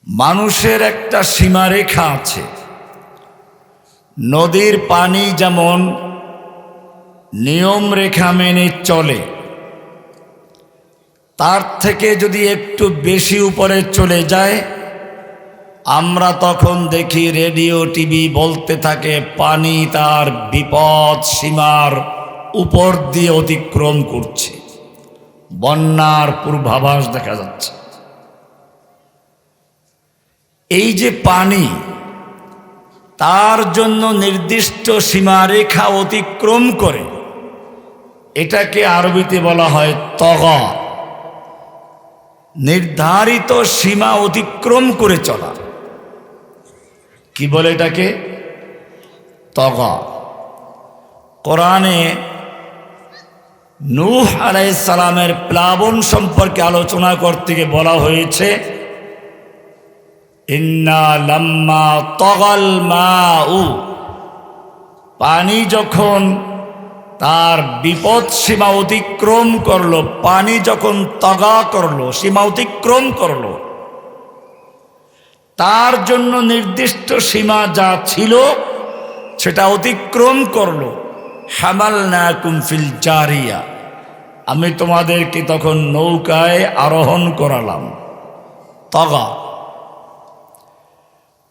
মানুষের একটা সীমারেখা আছে। নদীর পানি যেমন নিয়ম রেখা মেনে চলে, তার থেকে যদি একটু বেশি উপরে চলে যায়, আমরা তখন দেখি রেডিও টিভি বলতে থাকে পানি তার বিপদ সীমার উপর দিয়ে অতিক্রম করছে, বন্যার পূর্বাভাস দেখা যাচ্ছে। এই যে পানি, তার জন্য নির্দিষ্ট সীমারেখা অতিক্রম করে, এটাকে আরবিতে বলা হয় তগা। নির্ধারিত সীমা অতিক্রম করে চলা, কি বলে এটাকে? তগা। কোরআনে নূহ আলাইহিস সালামের প্লাবন সম্পর্কে আলোচনা করতে গিয়ে বলা হয়েছে, ইন্না লাম্মা তগাল মাউ, পানি যখন তার বিপদ সীমা অতিক্রম করলো, পানি যখন তগা করলো, সীমা অতিক্রম করলো, তার জন্য নির্দিষ্ট সীমা যা ছিল সেটা অতিক্রম করলো। হামালনাকুম ফিল জারিয়া, আমি তোমাদেরকে তখন নৌকায় আরোহণ করালাম। তগা।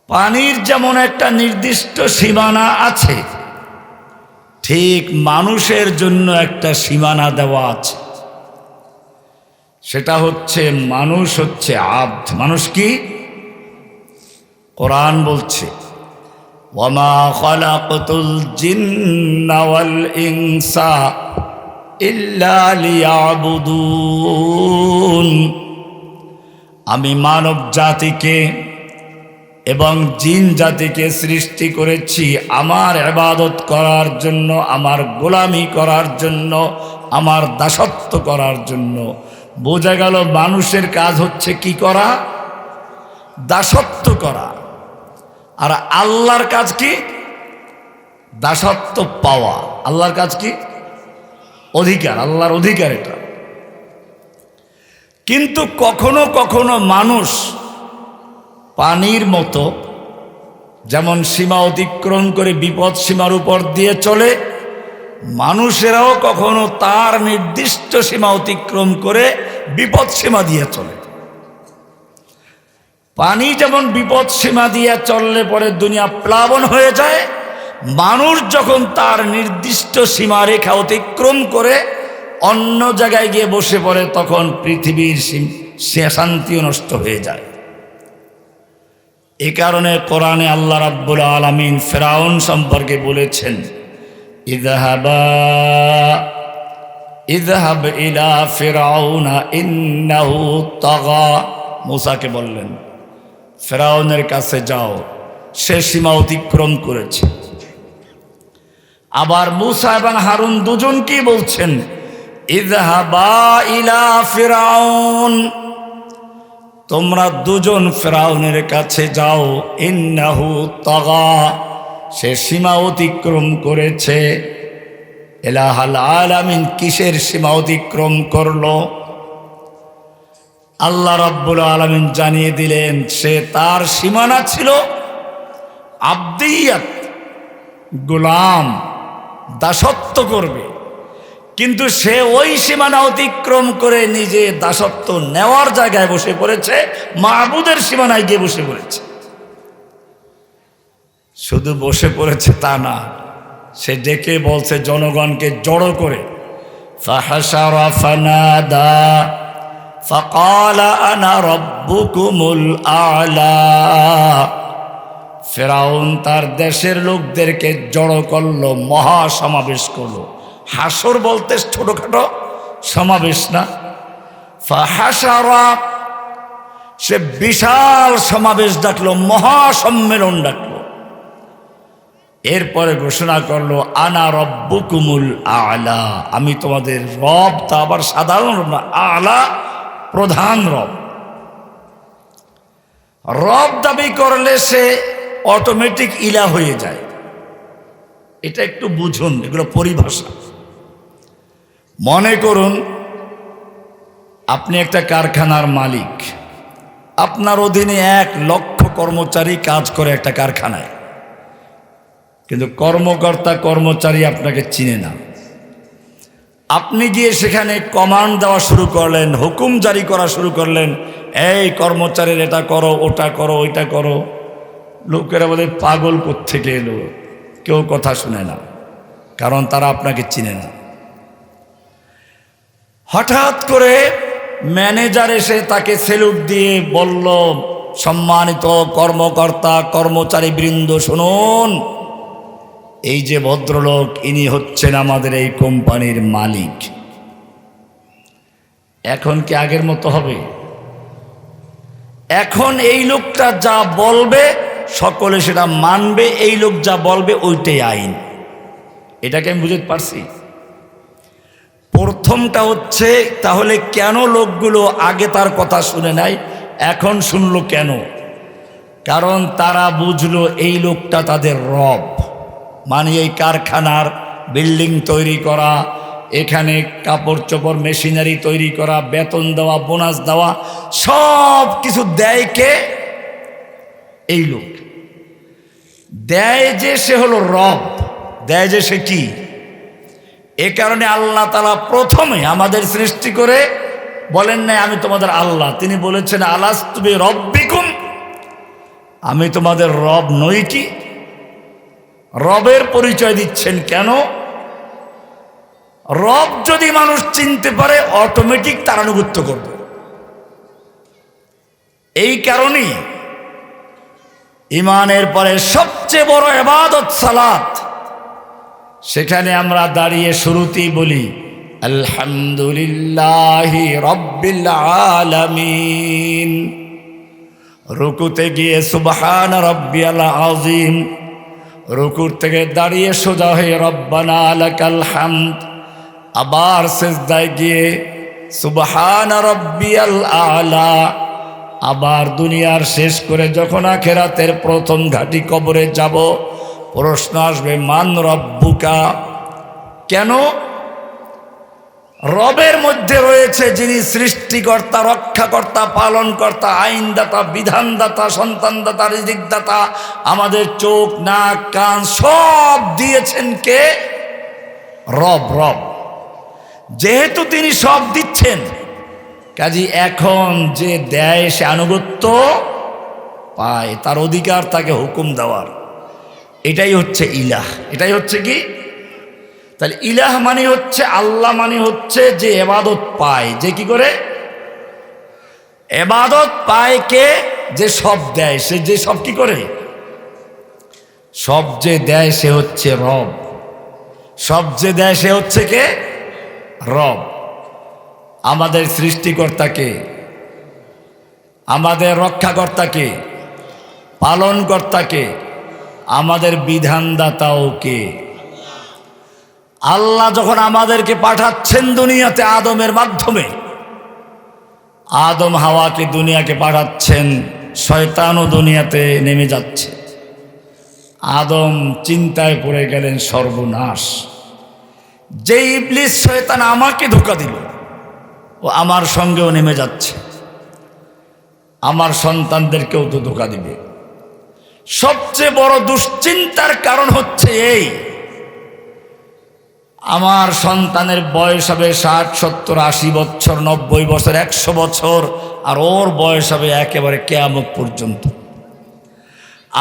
পানির যেমন একটা নির্দিষ্ট সীমানা আছে, ঠিক মানুষের জন্য একটা সীমানা দেওয়া আছে। সেটা হচ্ছে মানুষ হচ্ছে আব্দ। মানুষ কি? কোরআন বলছে, ওয়ামা খালাকতুল জিন্না ওয়াল ইনসা ইল্লা লিয়াবুদুন, আমি মানব জাতিকে এবং জিন জাতিকে সৃষ্টি করেছি আমার ইবাদত করার জন্য, আমার গোলামি করার জন্য, আমার দাসত্ব করার জন্য। বোঝা গেল মানুষের কাজ হচ্ছে কি করা? দাসত্ব করা। আর আল্লাহর কাজ কি? দাসত্ব পাওয়া। আল্লাহর কাজ কি? অধিকার। আল্লাহর অধিকার এটা। কিন্তু কখনো কখনো মানুষ পানির মতো যেমন সীমা অতিক্রম করে বিপদ সীমার উপর দিয়ে চলে, মানুষেরাও কখনো তার নির্দিষ্ট সীমা অতিক্রম করে বিপদ সীমা দিয়ে চলে। পানি যেমন বিপদ সীমা দিয়ে চললে পরে দুনিয়া প্লাবন হয়ে যায়, মানুষ যখন তার নির্দিষ্ট সীমারেখা অতিক্রম করে অন্য জায়গায় গিয়ে বসে পড়ে, তখন পৃথিবীর শান্তিও নষ্ট হয়ে যায়। এ কারণে কোরআনে আল্লাহ রাব্বুল আলামিন ফিরআউন সম্পর্কে বলেছেন, ইযহাব ইলা ফিরআউনা ইন্নাহু তাগা। মূসাকে বললেন, ফিরআউনের কাছে যাও, সে সীমা অতিক্রম করেছে। আবার মূসা এবং হারুন দুজনকেই বলছেন, ইযহাবা ইলা ফিরআউন, তোমরা দুজন ফিরআউনের কাছে যাও, ইন্নাহু তাগা, সে সীমা অতিক্রম করেছে। ইলাহাল আলামিন কিসের সীমা অতিক্রম করলো? আল্লাহ রাব্বুল আলামিন জানিয়ে দিলেন, সে তার সীমানা ছিল আবদিয়াত, গোলাম, দাসত্ব করবে। কিন্তু সে ওই সীমানা অতিক্রম করে নিজে দাসত্ব নেওয়ার জায়গায় বসে পড়েছে, মাবুদের সীমানায় গিয়ে বসে পড়েছে। শুধু বসে পড়েছে তা না, সে ডেকে বলছে জনগণকে জড়ো করে, ফাহাশারা ফানাদা ফাকালা আনা রাব্বুকুমুল আ'লা। ফিরআউন তার দেশের লোকদেরকে জড়ো করলো, মহাসমাবেশ করলো। হাসর বলতে ছোটখাটো সমাবেশ না, ফাহাশারা, সে বিশাল সমাবেশ ডাকলো, মহাসম্মেলন ডাকলো। এরপরে ঘোষণা করলো, আনা রব্বুকুমুল আ'লা, আমি তোমাদের রব। তা আবার সাধারণ না, আ'লা, প্রধান রব। রব দাবি করলে সে অটোমেটিক ইলা হয়ে যায়। এটা একটু বুঝুন, এগুলো পরিভাষা। মনে করুন আপনি একটা কারখানার মালিক, আপনার অধীনে 1,00,000 কর্মচারী কাজ করে একটা কারখানায়, কিন্তু কর্মকর্তা কর্মচারী আপনাকে চিনে না। আপনি গিয়ে সেখানে কমান্ড দেওয়া শুরু করলেন, হুকুম জারি করা শুরু করলেন, এই কর্মচারীর এটা করো, ওটা করো, ওইটা করো। লোকেরা বলে পাগল কোত্থেকে এলো, কেউ কথা শুনে না, কারণ তারা আপনাকে চিনে না। হঠাৎ করে ম্যানেজার এসে তাকে সেলুট দিয়ে বলল, সম্মানিত কর্মকর্তা কর্মচারী বৃন্দ, শুনুন, এই যে ভদ্রলোক, ইনি হচ্ছেন আমাদের এই কোম্পানির মালিক। এখন কি আগের মতো হবে? এখন এই লোকটা যা বলবে সকলে সেটা মানবে, এই লোক যা বলবে ওইটাই আইন। এটাকে আমি বুঝতে পারছি। প্রথমটা হচ্ছে, তাহলে কেন লোকগুলো আগে তার কথা শুনে নাই, এখন শুনলো কেন? কারণ তারা বুঝলো এই লোকটা তাদের রব। মানে এই কারখানার বিল্ডিং তৈরি করা, এখানে কাপড় চোপড় মেশিনারি তৈরি করা, বেতন দেওয়া, বোনাস দেওয়া, সব কিছু দেয় কে? এই লোক দেয় যে, সে হলো রব। দেয় যে সে কি? এ কারণে আল্লাহ তাআলা প্রথমে আমাদের সৃষ্টি করে বলেন নাই আমি তোমাদের আল্লাহ, তিনি বলেছেন আলাস্তু বিরব্বিকুম, আমি তোমাদের রব নই কি? রবের পরিচয় দিচ্ছেন কেন? রব যদি মানুষ চিনতে পারে অটোমেটিক তার আনুগত্য করবে। এই কারণেই ঈমানের পরে সবচেয়ে বড় ইবাদত সালাত। সেখানে আমরা দাঁড়িয়ে শুরুতেই বলি আলহামদুলিল্লাহি রাব্বিল আলামিন, রুকুতে গিয়ে সুবহান রাব্বিয়াল আযীম, রুকুর থেকে দাঁড়িয়ে সোজা হয়ে রব্বানা লাকাল হামদ, আবার সিজদায় গিয়ে সুবহান রাব্বিয়াল আলা, আবার দুনিয়ার শেষ করে যখন আখিরাতের প্রথম ঘাটি কবরে যাব, প্রশ্ন আসবে মান রব্বুকা। কেন? রবের মধ্যে রয়েছে যিনি সৃষ্টিকর্তা, রক্ষাকর্তা, পালনকর্তা, আইনদাতা, বিধানদাতা, সন্তানদাতা, রিজিকদাতা, আমাদের চোখ নাক কান সব দিয়েছেন কে? রব। রব যেহেতু তিনি সব দিচ্ছেন, কাজী এখন যে দেয় সে আনুগত্য পায়, তার অধিকার তাকে হুকুম দেওয়ার। এটাই হচ্ছে ইলাহ। এটাই হচ্ছে কি? তাহলে ইলাহ মানে হচ্ছে আল্লাহ, মানে হচ্ছে যে ইবাদত পায়। যে কি করে ইবাদত পায়? কে? যে সব দেয়, সে যে সব কি করে সব যে দেয় সে হচ্ছে রব। সব যে দেয় সে হচ্ছে কে? রব। আমাদের সৃষ্টিকর্তাকে, আমাদের রক্ষাকর্তাকে, পালনকর্তাকে, আমাদের বিধানদাতাও কে? আল্লাহ যখন আমাদেরকে পাঠাচ্ছেন দুনিয়াতে আদমের মাধ্যমে, আদম হাওয়াকে দুনিয়াকে পাঠাচ্ছেন, শয়তানও দুনিয়াতে নেমে যাচ্ছে। আদম চিন্তায় পড়ে গেলেন, সর্বনাশ, যে ইবলিস শয়তান আমাকে ধোঁকা দিল, ও আমার সঙ্গেও নেমে যাচ্ছে, আমার সন্তানদেরকেও তো ধোঁকা দিবে। সবচেয়ে বড় দুশ্চিন্তার কারণ হচ্ছে এই, আমার সন্তানের বয়স হবে 60, 70, 80 বছর, 90 বছর, 100 বছর, আর ওর বয়স হবে একেবারে কিয়ামত পর্যন্ত।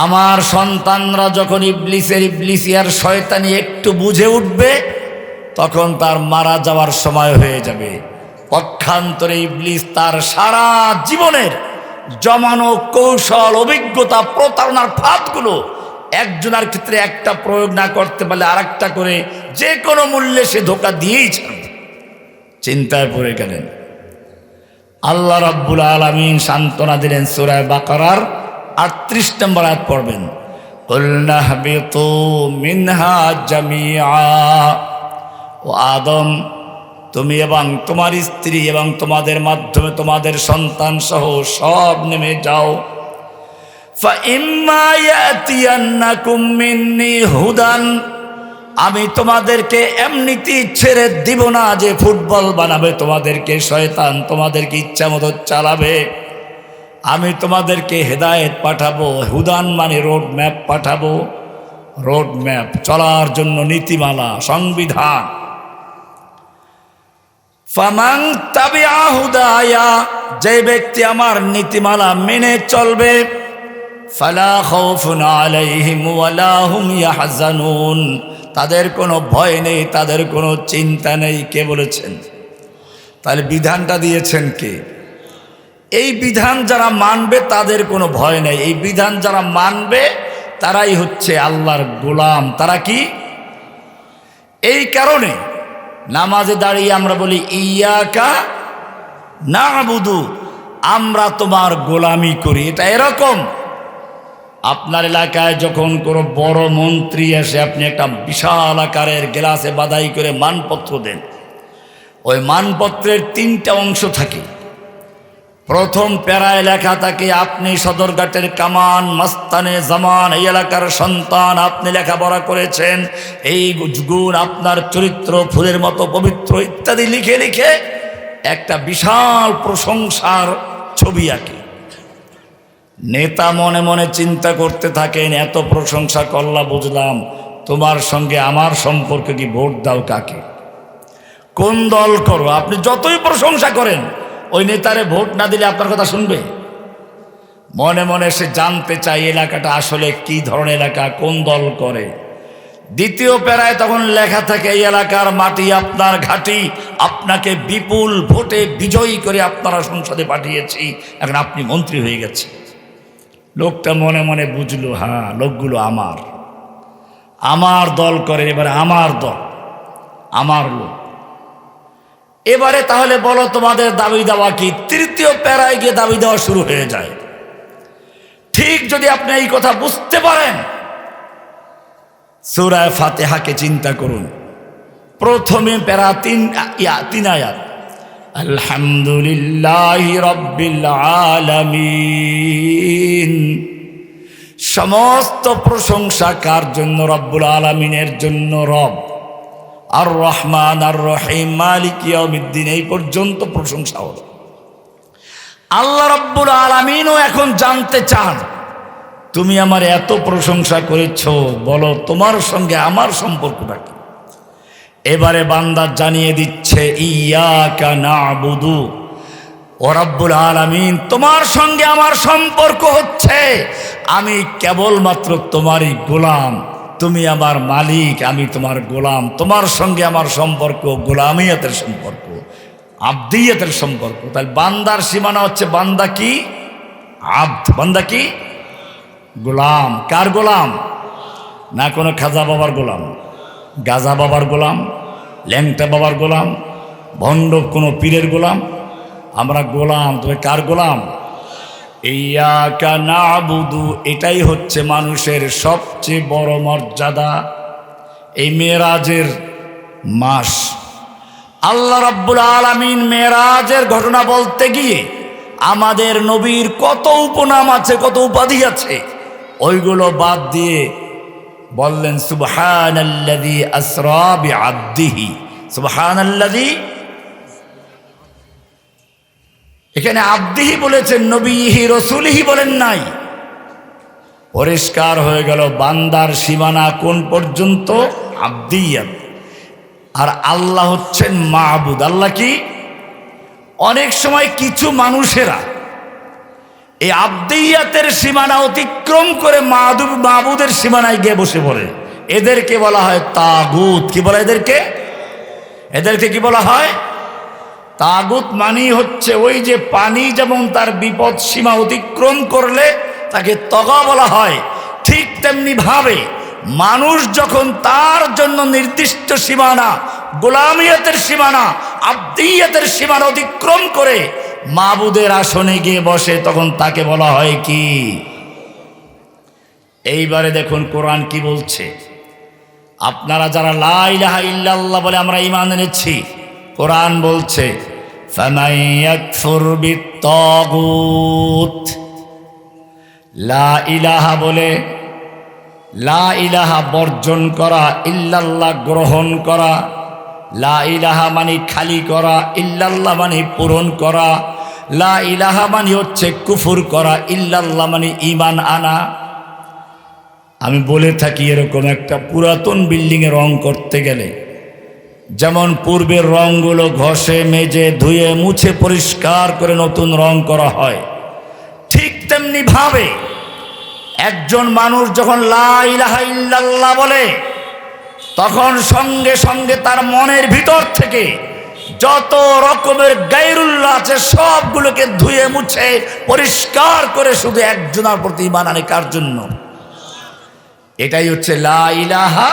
আমার সন্তানরা যখন ইবলিসিয়ার শয়তানি একটু বুঝে উঠবে, তখন তার মারা যাওয়ার সময় হয়ে যাবে। পক্ষান্তরে ইবলিস তার সারা জীবনের জমানো কৌশল, অভিজ্ঞতা, প্রতারণার ফাঁদগুলো একজনের ক্ষেত্রে একটা প্রয়োগ না করতে পারলে আরেকটা করে যে কোনো মূল্যে সে ধোঁকা দিয়েই ছাড়বে। চিন্তায় পড়ে গেলেন। আল্লাহ রাব্বুল আলামিন সান্ত্বনা দিলেন সূরা বাকারার 38 নম্বর আয়াত পড়বেন, কুলনা হাবিতু মিনহা জামিআ, ও আদম, তুমি এবং তোমার স্ত্রী এবং তোমাদের মাধ্যমে তোমাদের সন্তান সহ সব নেমে যাও। ফাইম্মা ইয়াতিয়ান্নাকুম মিন্নি হুদান, আমি তোমাদেরকে এমনিতেই ছেড়ে দিব না যে ফুটবল বানাবে তোমাদেরকে শয়তান, তোমাদেরকে ইচ্ছা মতো চালাবে। আমি তোমাদেরকে হেদায়েত পাঠাবো, হুদান মানে রোড ম্যাপ পাঠাবো, রোড ম্যাপ, চলার জন্য নীতিমালা, সংবিধান। ফামান তাবিআ হুদায়া, যে ব্যক্তি আমার নীতিমালা মেনে চলবে, ফালা খাউফুন আলাইহিম ওয়ালা হুম ইয়াহজানুন, তাদের কোনো ভয় নেই, তাদের কোনো চিন্তা নেই। কে বলেছেন? তাহলে বিধানটা দিয়েছেন কে? এই বিধান যারা মানবে তাদের কোনো ভয় নেই। এই বিধান যারা মানবে তারাই হচ্ছে আল্লাহর গোলাম। তারা কি? এই কারণে নামাজে দাঁড়িয়ে আমরা বলি ইয়াকা না'বুদু, আমরা তোমার গোলামি করি। এটা এরকম, আপনার এলাকায় যখন কোনো বড় মন্ত্রী আসে, আপনি একটা বিশাল আকারের গ্লাসে বাধাই করে মানপত্র দেন। ওই মানপত্রের 3টা অংশ থাকে। প্রথম প্যারায় লেখা থাকে আপনি সদরঘাটের কামান মাস্তানে জামান, এই এলাকার সন্তান, আপনি লেখাপড়া করেছেন, এই গুণ আপনার চরিত্র ফুলের মতো পবিত্র ইত্যাদি লিখে লিখে একটা বিশাল প্রশংসার ছবি আঁকে। নেতা মনে মনে চিন্তা করতে থাকেন, এত প্রশংসা করলা বুঝলাম, তোমার সঙ্গে আমার সম্পর্কে কি? ভোট দাও কাকে? কোন দল করো? আপনি যতই প্রশংসা করেন, ওই নেতারে ভোট না দিলে আপনার কথা শুনবে? মনে মনে সে জানতে চায় এলাকাটা আসলে কি ধরনের এলাকা, কোন দল করে। দ্বিতীয় প্যারায় তখন লেখা থাকে এই এলাকার মাটি আপনার ঘাঁটি, আপনাকে বিপুল ভোটে বিজয়ী করে আপনারা সংসদে পাঠিয়েছি, এখন আপনি মন্ত্রী হয়ে গেছে। লোকটা মনে মনে বুঝলো, হ্যাঁ লোকগুলো আমার দল করে, এবারে আমার দল, আমার লোক। এবারে তাহলে বলো তোমাদের দাবি দেওয়া কি? তৃতীয় প্যারায় গিয়ে দাবি দেওয়া শুরু হয়ে যায়। ঠিক যদি আপনি এই কথা বুঝতে পারেন, সূরা ফাতিহাকে চিন্তা করুন। প্রথমে প্যারা 3 আয়াত, আলহামদুলিল্লাহি রাব্বিল আলামিন, সমস্ত প্রশংসা কার জন্য? রব্বুল আলামিনের জন্য। রব আর রহমান আর রহিম মালিক ইয়াউমিদ্দিন, এই পর্যন্ত প্রশংসা হলো। আল্লাহ রাব্বুল আলামিনও এখন জানতে চান, তুমি আমার এত প্রশংসা করেছো, বলো তোমার সঙ্গে আমার সম্পর্কটা কি? এবারে বান্দা জানিয়ে দিচ্ছে ইয়াকা না'বুদু, ও রাব্বুল আলামিন, তোমার সঙ্গে আমার সম্পর্ক হচ্ছে আমি কেবলমাত্র তোমারই গোলাম, তুমি আমার মালিক, আমি তোমার গোলাম। তোমার সঙ্গে আমার সম্পর্ক গোলামিয়াতের সম্পর্ক, আব্দিয়াতের সম্পর্ক। তাহলে বান্দার সীমানা হচ্ছে বান্দা কি? আব্দ। বান্দা কি? গোলাম। কার গোলাম? না কোনো খাজা বাবার গোলাম, গাজা বাবার গোলাম, ল্যাংটা বাবার গোলাম, ভণ্ড কোনো পীরের গোলাম। আমরা গোলাম। তবে কার গোলাম? ইয়াকা না'বুদু, এটাই হচ্ছে মানুষের সবচেয়ে বড় মর্যাদা। এই মেরাজের মাস, আল্লাহ রাব্বুল আলামিন মেরাজের ঘটনা বলতে গিয়ে আমাদের নবীর কত উপনাম আছে, কত উপাধি আছে, ওইগুলো বাদ দিয়ে বললেন সুবহানাল্লাযী আসরা বিআবদিহি। সুবহানাল্লাযী, এখানে আব্দিহি বলেছেন, নবীহি রসুলিহি বলেন নাই। পরিষ্কার হয়ে গেল বান্দার সীমানা কোন পর্যন্ত? আব্দিয়াত। আর আল্লাহ হচ্ছেন মাহবুদ। আল্লাহ কি? অনেক সময় কিছু মানুষেরা এই আব্দিয়াতের সীমানা অতিক্রম করে মাহবুদের সীমানায় গিয়ে বসে পড়ে। এদেরকে বলা হয় তাগুত। কি বলা এদেরকে? এদেরকে কি বলা হয়? তাগুত। মানি হচ্ছে ওই যে পানি যেমন তার বিপদ সীমা অতিক্রম করলে তাকে তগা বলা হয়, ঠিক তেমনি ভাবে মানুষ যখন তার জন্য নির্দিষ্ট সীমানা, গোলামিয়তের সীমানা, আব্দিয়তের সীমানা অতিক্রম করে মাবুদের আসনে গিয়ে বসে, তখন তাকে বলা হয় কি? এইবারে দেখুন কোরআন কি বলছে। আপনারা যারা লা ইলাহা ইল্লাল্লাহ বলে আমরা ঈমান এনেছি, কোরআন বলছে ফামান ইয়াকফুর বিত্তাগুত, লা ইলাহা বলে লা ইলাহা বর্জন করা, ইল্লাল্লাহ গ্রহণ করা। লা ইলাহা মানে খালি করা, ইল্লাল্লাহ মানে পূরণ করা। লা ইলাহা মানে হচ্ছে কুফর করা, ইল্লাল্লাহ মানে ঈমান আনা। আমি বলে থাকি এরকম একটা পুরাতন বিল্ডিংয়ে রং করতে গেলে যেমন পূর্বের রংগুলো ঘষে মেজে ধুয়ে মুছে পরিষ্কার করে নতুন রং করা হয়, ঠিক তেমনি ভাবে একজন মানুষ যখন লা ইলাহা ইল্লাল্লাহ বলে তখন সঙ্গে সঙ্গে তার মনের ভিতর থেকে যত রকমের গায়রুল্লাহ আছে সবগুলোকে ধুয়ে মুছে পরিষ্কার করে শুধু একজনের প্রতি ঈমান আনে। কার জন্য? এটাই হচ্ছে লা ইলাহা।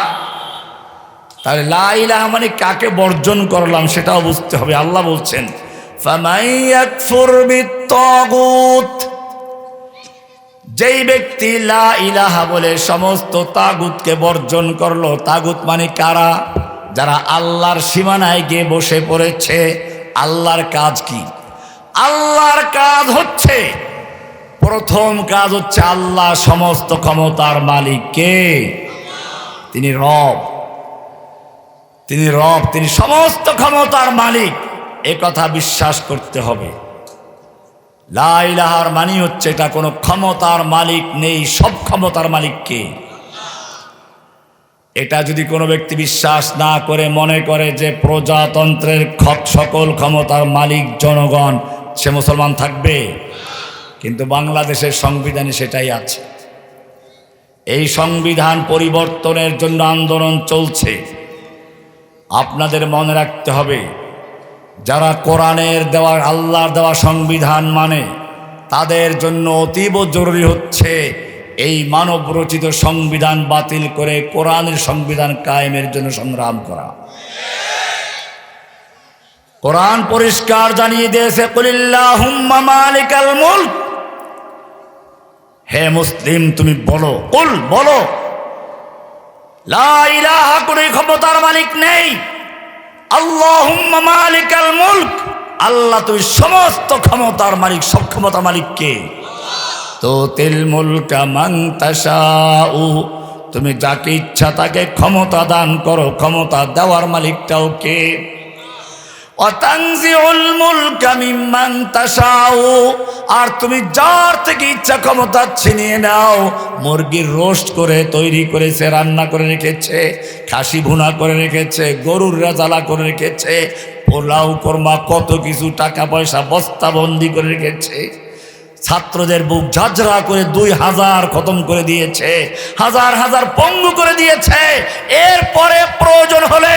তাহলে লা ইলাহা মানে কাকে বর্জন করলাম সেটাও বুঝতে হবে। আল্লাহ বলছেন ফামান ইয়াকফুর বিত্তাগুত, যেই ব্যক্তি লা ইলাহা বলে সমস্ত তাগুতকে বর্জন করলো। তাগুত মানে কারা? যারা আল্লাহর সীমানায় গিয়ে বসে পড়েছে। আল্লাহর কাজ কি? আল্লাহর কাজ হচ্ছে, প্রথম কাজ হচ্ছে আল্লাহ সমস্ত ক্ষমতার মালিক। কে? তিনি রব, তিনি রব, তিনি সমস্ত ক্ষমতার মালিক। এ কথা বিশ্বাস করতে হবে। লা ইলাহার মানে হচ্ছে এটা কোনো ক্ষমতার মালিক নেই, সব ক্ষমতার মালিক কে? এটা যদি কোনো ব্যক্তি বিশ্বাস না করে মনে করে যে প্রজাতন্ত্রের সকল ক্ষমতার মালিক জনগণ, সে মুসলমান থাকবে। কিন্তু বাংলাদেশের সংবিধানে সেটাই আছে। এই সংবিধান পরিবর্তনের জন্য আন্দোলন চলছে। আপনাদের মনে রাখতে হবে, যারা কোরআনের দেওয়া আল্লাহর দেওয়া সংবিধান মানে তাদের জন্য অতীব জরুরি হচ্ছে এই মানব রচিত সংবিধান বাতিল করে কোরআনের সংবিধান কায়েমের জন্য সংগ্রাম করা। কোরআন পরিষ্কার জানিয়ে দিয়েছে কুলিল্লাহুম্মা মালিকাল মুলক। হে মুসলিম তুমি বলো, কুল বলো, লা ইলাহা কোনো ক্ষমতার মালিক নেই। আল্লাহুম্মা মালিকাল মুলক, আল্লাহ তুমি সমস্ত ক্ষমতার মালিক। সব ক্ষমতার মালিক কে? তুতিল মুলকা মান তাশাউ, তুমি যাকে ইচ্ছা তাকে ক্ষমতা দান করো। ক্ষমতা দেওয়ার মালিকটাও কে? ওয়াতানজিউল মুলকা মিম্মান তাশাউ, আর তুমি যার থেকে ইচ্ছা ক্ষমতা ছিনিয়ে নাও। মুরগির রোস্ট করে তৈরি করেছে, রান্না করে রেখেছে, খাসি ভুনা করে রেখেছে, গরুর রেজালা করে রেখেছে, পোলাও কোরমা কত কিছু টাকা পয়সা বস্তাবন্দি করে রেখেছে। ছাত্রদের বুক ঝাঁঝরা করে 2000 খতম করে দিয়েছে, হাজার হাজার পঙ্গু করে দিয়েছে। এরপরে প্রয়োজন হলে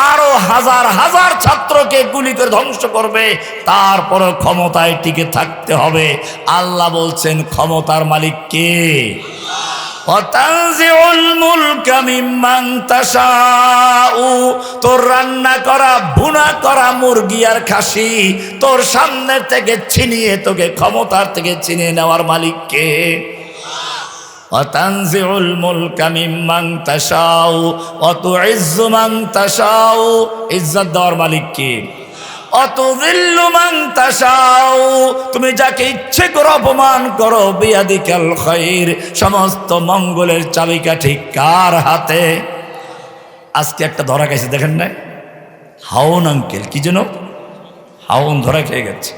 আরো হাজার হাজার ছাত্রকে গুলি করে ধ্বংস করবে। তারপরে ক্ষমতায় টিকে থাকতে হবে। আল্লাহ বলছেন ক্ষমতার মালিক কে? ওয়াতানজিউল মুলকা মিম্মান তাশাউ, তোর রান্না করা ভুনা করা মুরগি আর খাসি তোর সামনে থেকে ছিনিয়ে তোকে ক্ষমতার থেকে ছিনিয়ে নেওয়ার মালিক কে? ওয়াতানজিউল মুলকা মিম্মান তাশাউ ওয়া তুইজ্জু মান তাশাউ, ইজ্জত দেওয়ার মালিক কে? অতুযিল্লু মান তাশাউ, তুমি যাকে ইচ্ছে করো অপমান করো। বিয়াদিকাল খায়র, সমস্ত মঙ্গলের চাবিকাঠি কার হাতে? আজকে একটা ধরা খাইছে দেখেন না, হাউন আঙ্কেল, কি যেন হাউন ধরা খেয়ে গেছে।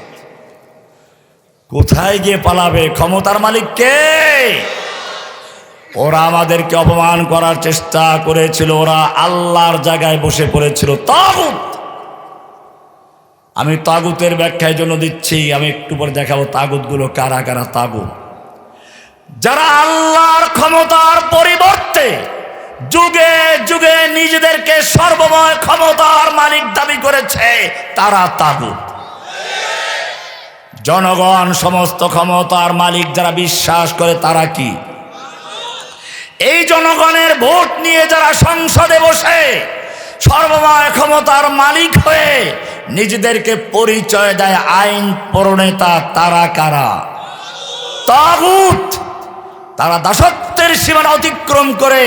কোথায় গিয়ে পালাবে? ক্ষমতার মালিক কে? ওরা আমাদেরকে অপমান করার চেষ্টা করেছিল, ওরা আল্লাহর জায়গায় বসে পড়েছিল। তাগুত, আমি তাগুতের ব্যাখ্যার জন্য দিচ্ছি, আমি একটু পরে দেখাবো তাগুতগুলো কারা কারা। তাগুত যারা আল্লাহর ক্ষমতার পরিবর্তে যুগে যুগে নিজেদেরকে সর্বময় ক্ষমতার মালিক দাবি করেছে, তারা তাগুত। জনগণ সমস্ত ক্ষমতার মালিক যারা বিশ্বাস করে তারা কি? এই জনগণের ভোট নিয়ে যারা সংসদে বসে সর্বময় ক্ষমতার মালিক হয়ে নিজেদেরকে পরিচয় দেয় আইন প্রণেতা, তারা কারা? তাগুত। তারা দাসত্বের সীমানা অতিক্রম করে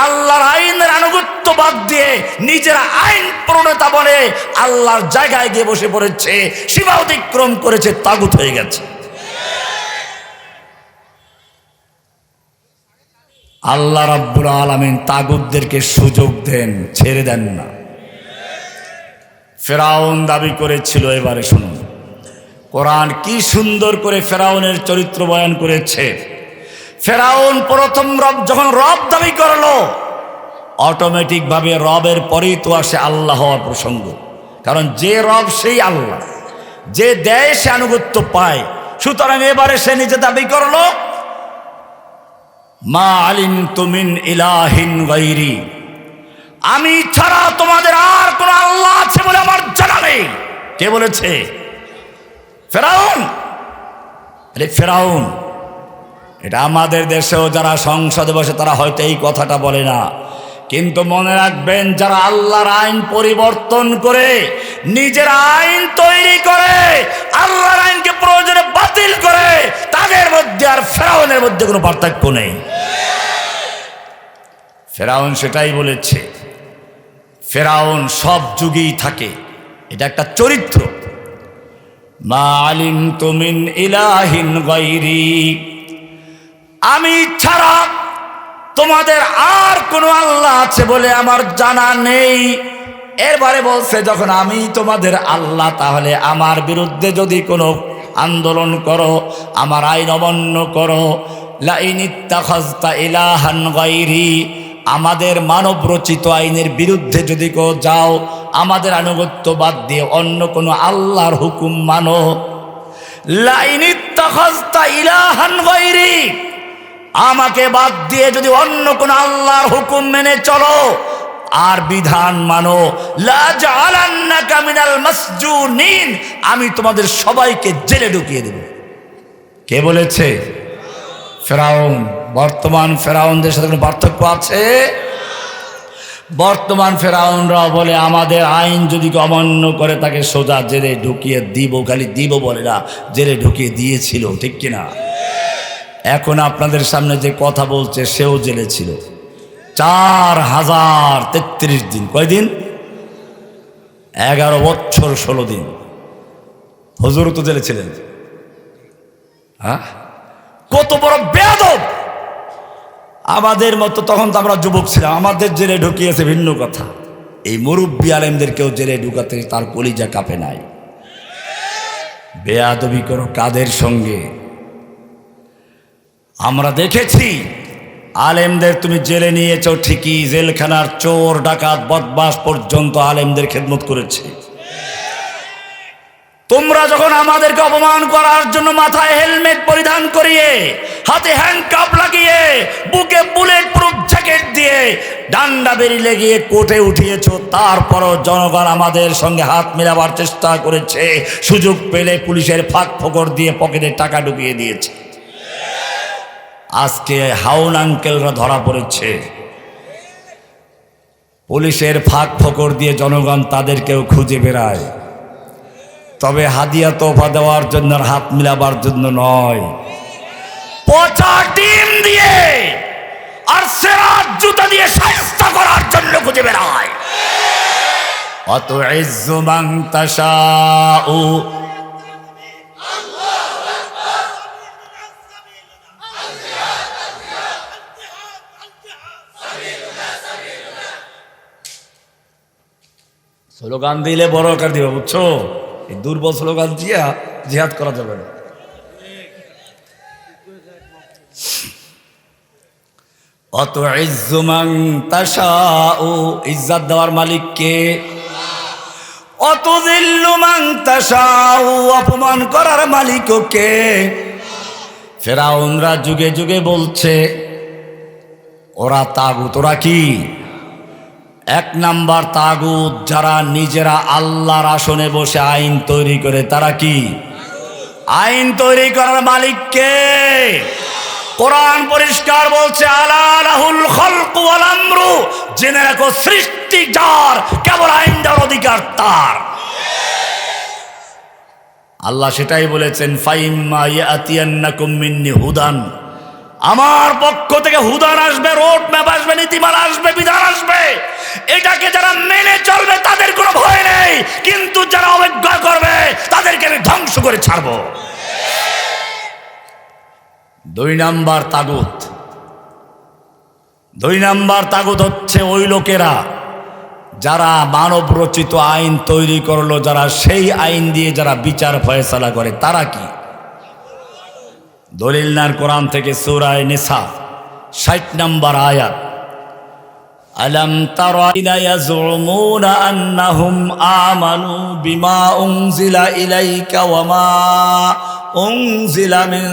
আল্লাহর আইনের আনুগত্য বাদ দিয়ে নিজেরা আইন প্রণেতা বলে আল্লাহর জায়গায় গিয়ে বসে পড়েছে, সীমা অতিক্রম করেছে, তাগুত হয়ে গেছে। আল্লাহ রাব্বুল আলামিন তাগুতদেরকে সুযোগ দেন, ছেড়ে দেন না। ফেরাউন দাবি করেছিল, এবারে শুনুন, কোরআন কি সুন্দর করে ফেরাউনের চরিত্র বয়ান করেছে। ফেরাউন প্রথম যখন রব দাবি করলো, অটোমেটিকভাবে রবের পরেই তো আসে আল্লাহ হওয়ার প্রসঙ্গ। কারণ যে রব সেই আল্লাহ, যে দেয় সে আনুগত্য পায়। সুতরাং এবারে সে নিজে দাবি করলো, মা আলিমতু মিন ইলাহিন গায়রি, আমি ছাড়া তোমাদের আর কোন আল্লাহ আছে বলে আমার জানা নেই। কে বলেছে? ফেরাউন। আরে ফেরাউন, এটা আমাদের দেশেও যারা সংসদে বসে তারা হয়তো এই কথাটা বলে না, কিন্তু মনে রাখবেন, যারা আল্লাহর আইন পরিবর্তন করে নিজের আইন তৈরি করে, আল্লাহর আইনকে প্রয়োজনে বাতিল করে, তাদের মধ্যে আর ফেরাউনের মধ্যে কোনো পার্থক্য নেই। ফেরাউন সেটাই বলেছে। ফেরাউন সব যুগেই থাকে, এটা একটা চরিত্র। মা আলিমতু মিন ইলাহিন গায়রি, আমি ছাড়া তোমাদের আর কোনো আল্লাহ আছে বলে আমার জানা নেই। এরপরে বলছে, যখন আমি তোমাদের আল্লাহ, তাহলে আমার বিরুদ্ধে যদি কোনো আন্দোলন করো, আমার আইন অমান্য করো, লাইন ইত্তাখাযতা ইলাহান গায়রি, আমাদের মানব রচিত আইনের বিরুদ্ধে যদি কেউ যাও, আমাদের আনুগত্য বাদ দিয়ে অন্য কোনো আল্লাহর হুকুম মানো, লাইন ইত্তাখাযতা ইলাহান গায়রি, আমাকে বাদ দিয়ে যদি অন্য কোন আল্লাহর হুকুম মেনে চলো আর বিধান মানো, লা জাআলান্নাকা মিনাল মাসজুনিন, আমি তোমাদের সবাইকে জেলে ঢুকিয়ে দেব। কে বলেছে? ফেরাউন। বর্তমান ফেরাউনদের সাথে কোনো পার্থক্য আছে? বর্তমান ফেরাউনরা বলে, আমাদের আইন যদি অমান্য করে তাকে সোজা জেলে ঢুকিয়ে দিব। খালি দিব বলে না, জেলে ঢুকিয়ে দিয়েছিল। ঠিক কিনা? এখন আপনাদের সামনে যে কথা বলছে সেও জেলে ছিল 4033 দিন। কয়দিন? 11 বছর 16 দিন। হুজুর তো জেলে ছিলেন। হ্যাঁ, কত বড় বেয়াদব! আমাদের মতো তখন তো আমরা যুবক ছিলাম, আমাদের জেলে ঢুকিয়েছে ভিন্ন কথা। এই মুরব্বী আলেমদেরকেও জেলে ঢুকাতে তার কলিজা কাঁপে নাই। বেয়াদবি করো কাদের সঙ্গে? আমরা দেখেছি আলেমদের তুমি জেলে নিয়েছো ঠিকই, জেলখানার চোর ডাকাত বদমাশ পর্যন্ত আলেমদের খেদমত করেছে। তোমরা যখন আমাদেরকে অপমান করার জন্য মাথায় হেলমেট পরিধান করিয়ে, হাতে হ্যান্ডকাপ লাগিয়ে, বুকে বুলেট প্রুফ জ্যাকেট দিয়ে ডান্ডা বেরি লেগিয়ে কোর্টে উঠিয়েছো, তারপরও জনগণ আমাদের সঙ্গে হাত মেলাবার চেষ্টা করেছে। সুযোগ পেলে পুলিশের ফাঁক ফোকর দিয়ে পকেটে টাকা ঢুকিয়ে দিয়েছে। আজকে হাউন আঙ্কেলরা ধরা পড়েছে, পুলিশের ফাঁক ফোকর দিয়ে জনগণ তাদেরকেও খুঁজে বেড়ায়। তবে হাদিয়া তোফা দেওয়ার জন্য আর হাত মিলাবার জন্য নয়, পচা ডিম দিয়ে আর সেরা জুতা দিয়ে শায়েস্তা করার জন্য খুঁজে বেড়ায়। অত ইজ্জু মান তাশাউ, স্লোগান দিলে বড় আকার দিবে, বুঝছো? এই দুর্বল স্লোগান দিয়া জিহাদ করা যাবে না। অত ইজ্জু মান তাশাউ, ইজ্জত দেওয়ার মালিক কে? অত যিল্লু মান তাশাউ, অপমান করার মালিকও কে? ফেরাউনরা যুগে যুগে বলছে ওরা তাগুত। ওরা কি? 1 নাম্বার তাগুত, যারা নিজেরা আল্লাহর আসনে বসে আইন তৈরি করে। তারা কি? আইন তৈরি করার মালিক কে? কোরআন পরিষ্কার বলছে, আলা লাহুল খালকু ওয়াল আমরু, জেনে রাখো সৃষ্টি যার, কেবল আইন দেওয়ার অধিকার তার। আল্লাহ সেটাই বলেছেন, ফাইম্মা ইয়াতিয়ান্নাকুম মিন্নি হুদান, আমার পক্ষ থেকে হুদান আসবে, রোড ম্যাপ আসবে, নীতিমালা আসবে, বিধান আসবে। এটাকে যারা মেনে চলবে তাদের কোনো ভয় নেই, কিন্তু যারা অবজ্ঞা করবে তাদেরকে আমি ধ্বংস করে ছাড়বো। 2 নাম্বার তাগুত। 2 নাম্বার তাগুত হচ্ছে ওই লোকেরা যারা মানব রচিত আইন তৈরি করলো, যারা সেই আইন দিয়ে যারা বিচার ফয়সালা করে, তারা কি? দলিল নার কোরআন থেকে সূরা নিসা ৬০ নম্বর আয়াত, আলম তারা ইলা ইয়াজুমুনা আন্নাহুম আমানু বিমা উনজিলা ইলাইকা ওয়া মা উনজিলা মিন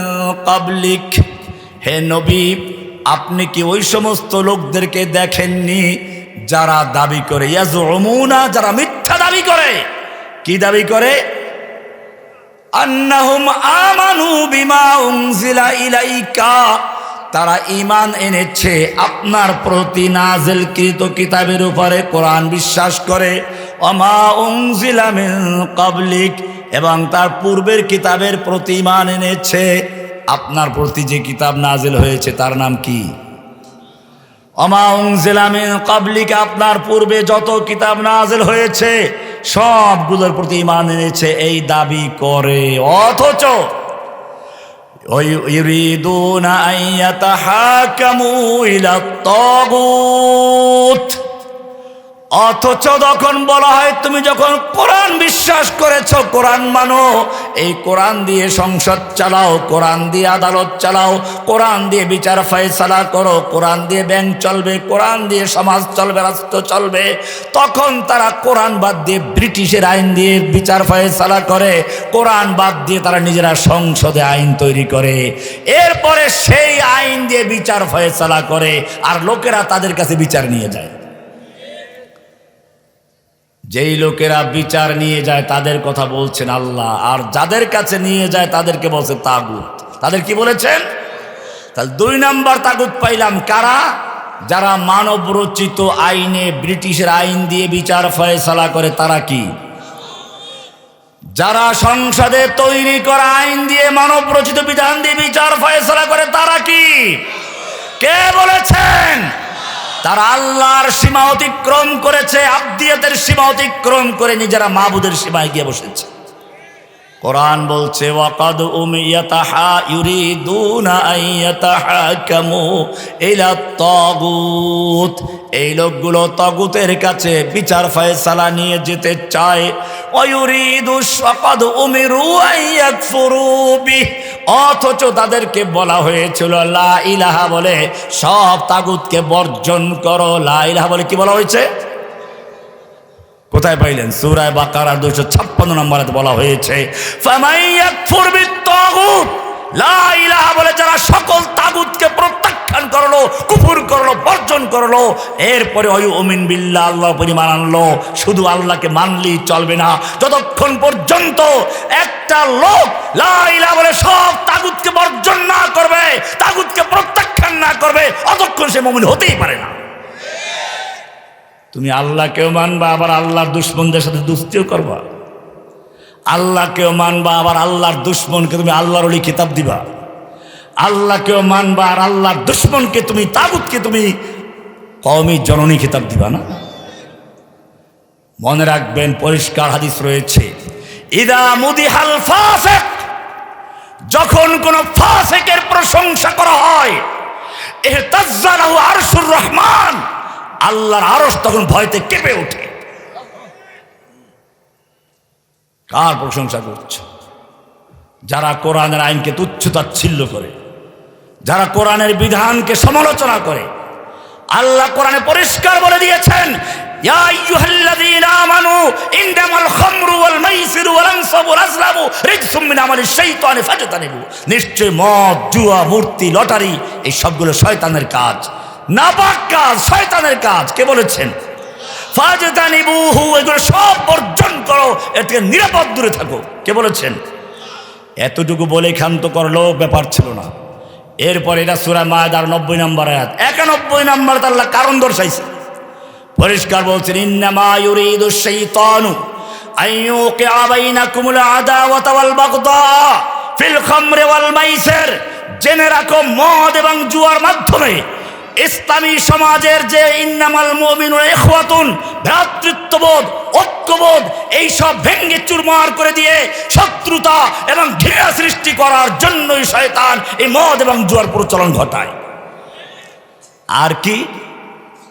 ক্বাবলিক। হে নবী, আপনি কি ওই সমস্ত লোকদেরকে দেখেননি যারা দাবি করে, ইয়াজুমুনা, যারা মিথ্যা দাবি করে? কি দাবি করে? আন্নাহুম আমানু বিমা উনজিলা ইলাইকা, তারা ঈমান এনেছে আপনার প্রতি নাযিলকৃত কিতাবের উপরে, কোরআন বিশ্বাস করে। ওমা উনজিলা মিন ক্বাবলিক, এবং তার পূর্বের কিতাবের প্রতি ঈমান এনেছে। আপনার প্রতি যে কিতাব নাজিল হয়েছে তার নাম কি? ওমা উনজিলা মিন ক্বাবলিক, আপনার পূর্বে যত কিতাব নাজিল হয়েছে সবগুলোর প্রতি ঈমান এনেছে, এই দাবি করে। অথচ ইউরিদুনা আন ইয়াতাহাকামু ইলা তাগুত, অথচ যখন বলা হয় তুমি যখন কোরআন বিশ্বাস করেছো, কোরআন মানো, এই কোরআন দিয়ে সংসদ চালাও, কোরআন দিয়ে আদালত চালাও, কোরআন দিয়ে বিচার ফয়সালা করো, কোরআন দিয়ে ব্যাংক চলবে, কোরআন দিয়ে সমাজ চলবে, রাষ্ট্র চলবে, তখন তারা কোরআন বাদ দিয়ে ব্রিটিশের আইন দিয়ে বিচার ফয়সালা করে, কোরআন বাদ দিয়ে তারা নিজেরা সংসদে আইন তৈরি করে, এরপরে সেই আইন দিয়ে বিচার ফয়সালা করে, আর লোকেরা তাদের কাছে বিচার নিয়ে যায়। যেই লোকেরা বিচার নিয়ে যায় তাদের কথা বলছেন আল্লাহ, আর যাদের কাছে নিয়ে যায় তাদেরকে বলছে তাগুত। তাদের কি বলেছেন? তাহলে ২ নম্বর তাগুত পাইলাম কারা? যারা মানব রচিত আইনে, ব্রিটিশের আইন দিয়ে বিচার ফয়সালা করে, তারা কি? যারা সংসদে তৈরি করা আইন দিয়ে, মানব রচিত বিধান দিয়ে বিচার ফয়সালা করে, তারা কি? কে বলেছেন? তারা আল্লাহর সীমা অতিক্রম করেছে, আবদিয়াতের সীমা অতিক্রম করে নিজেরা মাবুদের সীমায় গিয়ে বসেছে। কোরআন বলছে ওয়াকাদ ইউরিদুনা আন ইয়াতাহাকামু ইলা তাগুত, এই লোকগুলো তাগুতের কাছে বিচার ফয়সালা নিয়ে যেতে চায়। ওয়ায়ুরিদু ওয়াকাদ উমিরু আন ইয়াকফুরু বিহি, অথচ তাদেরকে বলা হয়েছিল লা ইলাহা বলে সব তাগুতকে বর্জন করো। লা ইলাহা বলে কি বলা হয়েছে? কোথায় পাইলেন? সূরা বাকারা 256 নম্বরে বলা হয়েছে ফামান ইয়াকফুর বিত-তাগুত, লা ইলাহা বলে যারা সকল তাগুতকে প্রত্যাখ্যান করলো, কুফর করলো, বর্জন করলো, এরপরে ওয়ুমিন বিল্লাহ, আল্লাহ পরিমাণ আনলো। শুধু আল্লাহকে মানলেই চলবে না, যতক্ষণ পর্যন্ত একটা লোক লা ইলাহা বলে সব তাগুতকে বর্জন না করবে, তাগুতকে প্রত্যাখ্যান না করবে, অতক্ষণ সে মুমিন হতেই পারে না। তুমি আল্লাহকেও মানবা, আবার আল্লাহর দুশ্মনদের সাথে দুস্তিও করবা। আল্লাহকেও মানবা, আবার আল্লাহর দুশ্মনকে তুমি আল্লাহর ওলি কিতাব দিবা। আল্লাহকেও মানবা, আর আল্লাহর দুশ্মনকে তুমি, তাগুতকে তুমি কওমি জননী কিতাব দিবা না। মনে রাখবেন, পরিষ্কার হাদিস রয়েছে, ইদা মুদিহাল ফাসিক, যখন কোন ফাসিকের প্রশংসা করা হয়, ইহতাজ্জা লাহু আরশুর রহমান, আল্লাহর আরশ তখন ভয়তে কেঁপে ওঠে। কার প্রশংসা করছে? যারা কোরআনের আইনকে তুচ্ছ-তাচ্ছিল্য করে, যারা কোরআনের বিধানকে সমালোচনা করে। আল্লাহ কোরআনে পরিষ্কার বলে দিয়েছেন, ইয়া আইয়ুহাল্লাযীনা আমানু ইন্নামাল খামরু ওয়াল মাইসিরু ওয়াল আনসাবু ওয়াল আজলামু রিজসুম মিন আমালিশ শাইতানি ফাজতানিবু, নিশ্চয় মদ, জুয়া, মূর্তি, লটারি এই সবগুলো শয়তানের কাজ, নাপাক কাজ, শয়তানের কাজ। কে বলেছেন? ফাজতানিবুহু, এগুলো সব বর্জন করো, এর থেকে নিরাপদ দূরে থাকো। কে বলেছেন? এতটুকু বলে ক্ষান্ত করলো, ব্যাপার ছিল না। এরপর এটা সূরা মায়দার 90 নম্বর আয়াত, 91 নম্বর আল্লাহ কারণ দর্শাইছে, পরিষ্কার বলছেন, ইন্নামা ইউরিদুশ শাইতানু আন ইউকিআ বাইনাকুমুল আদাওয়াতা ওয়াল বাগদা ফিল খামরি ওয়াল মাইসির। জেনে রাখো, মদ এবং জুয়ার মাধ্যমে ইসলামী সমাজের যে ইন্নামাল মুমিনুনা ইখওয়াতুন, ভ্রাতৃত্ববোধ, ঐক্যবোধ, এইসব ভেঙ্গে চুরমার করে দিয়ে শত্রুতা এবং ঘৃণা সৃষ্টি করার জন্যই শয়তান এই মদ এবং জুয়ার প্রচলন ঘটায়। আর কি?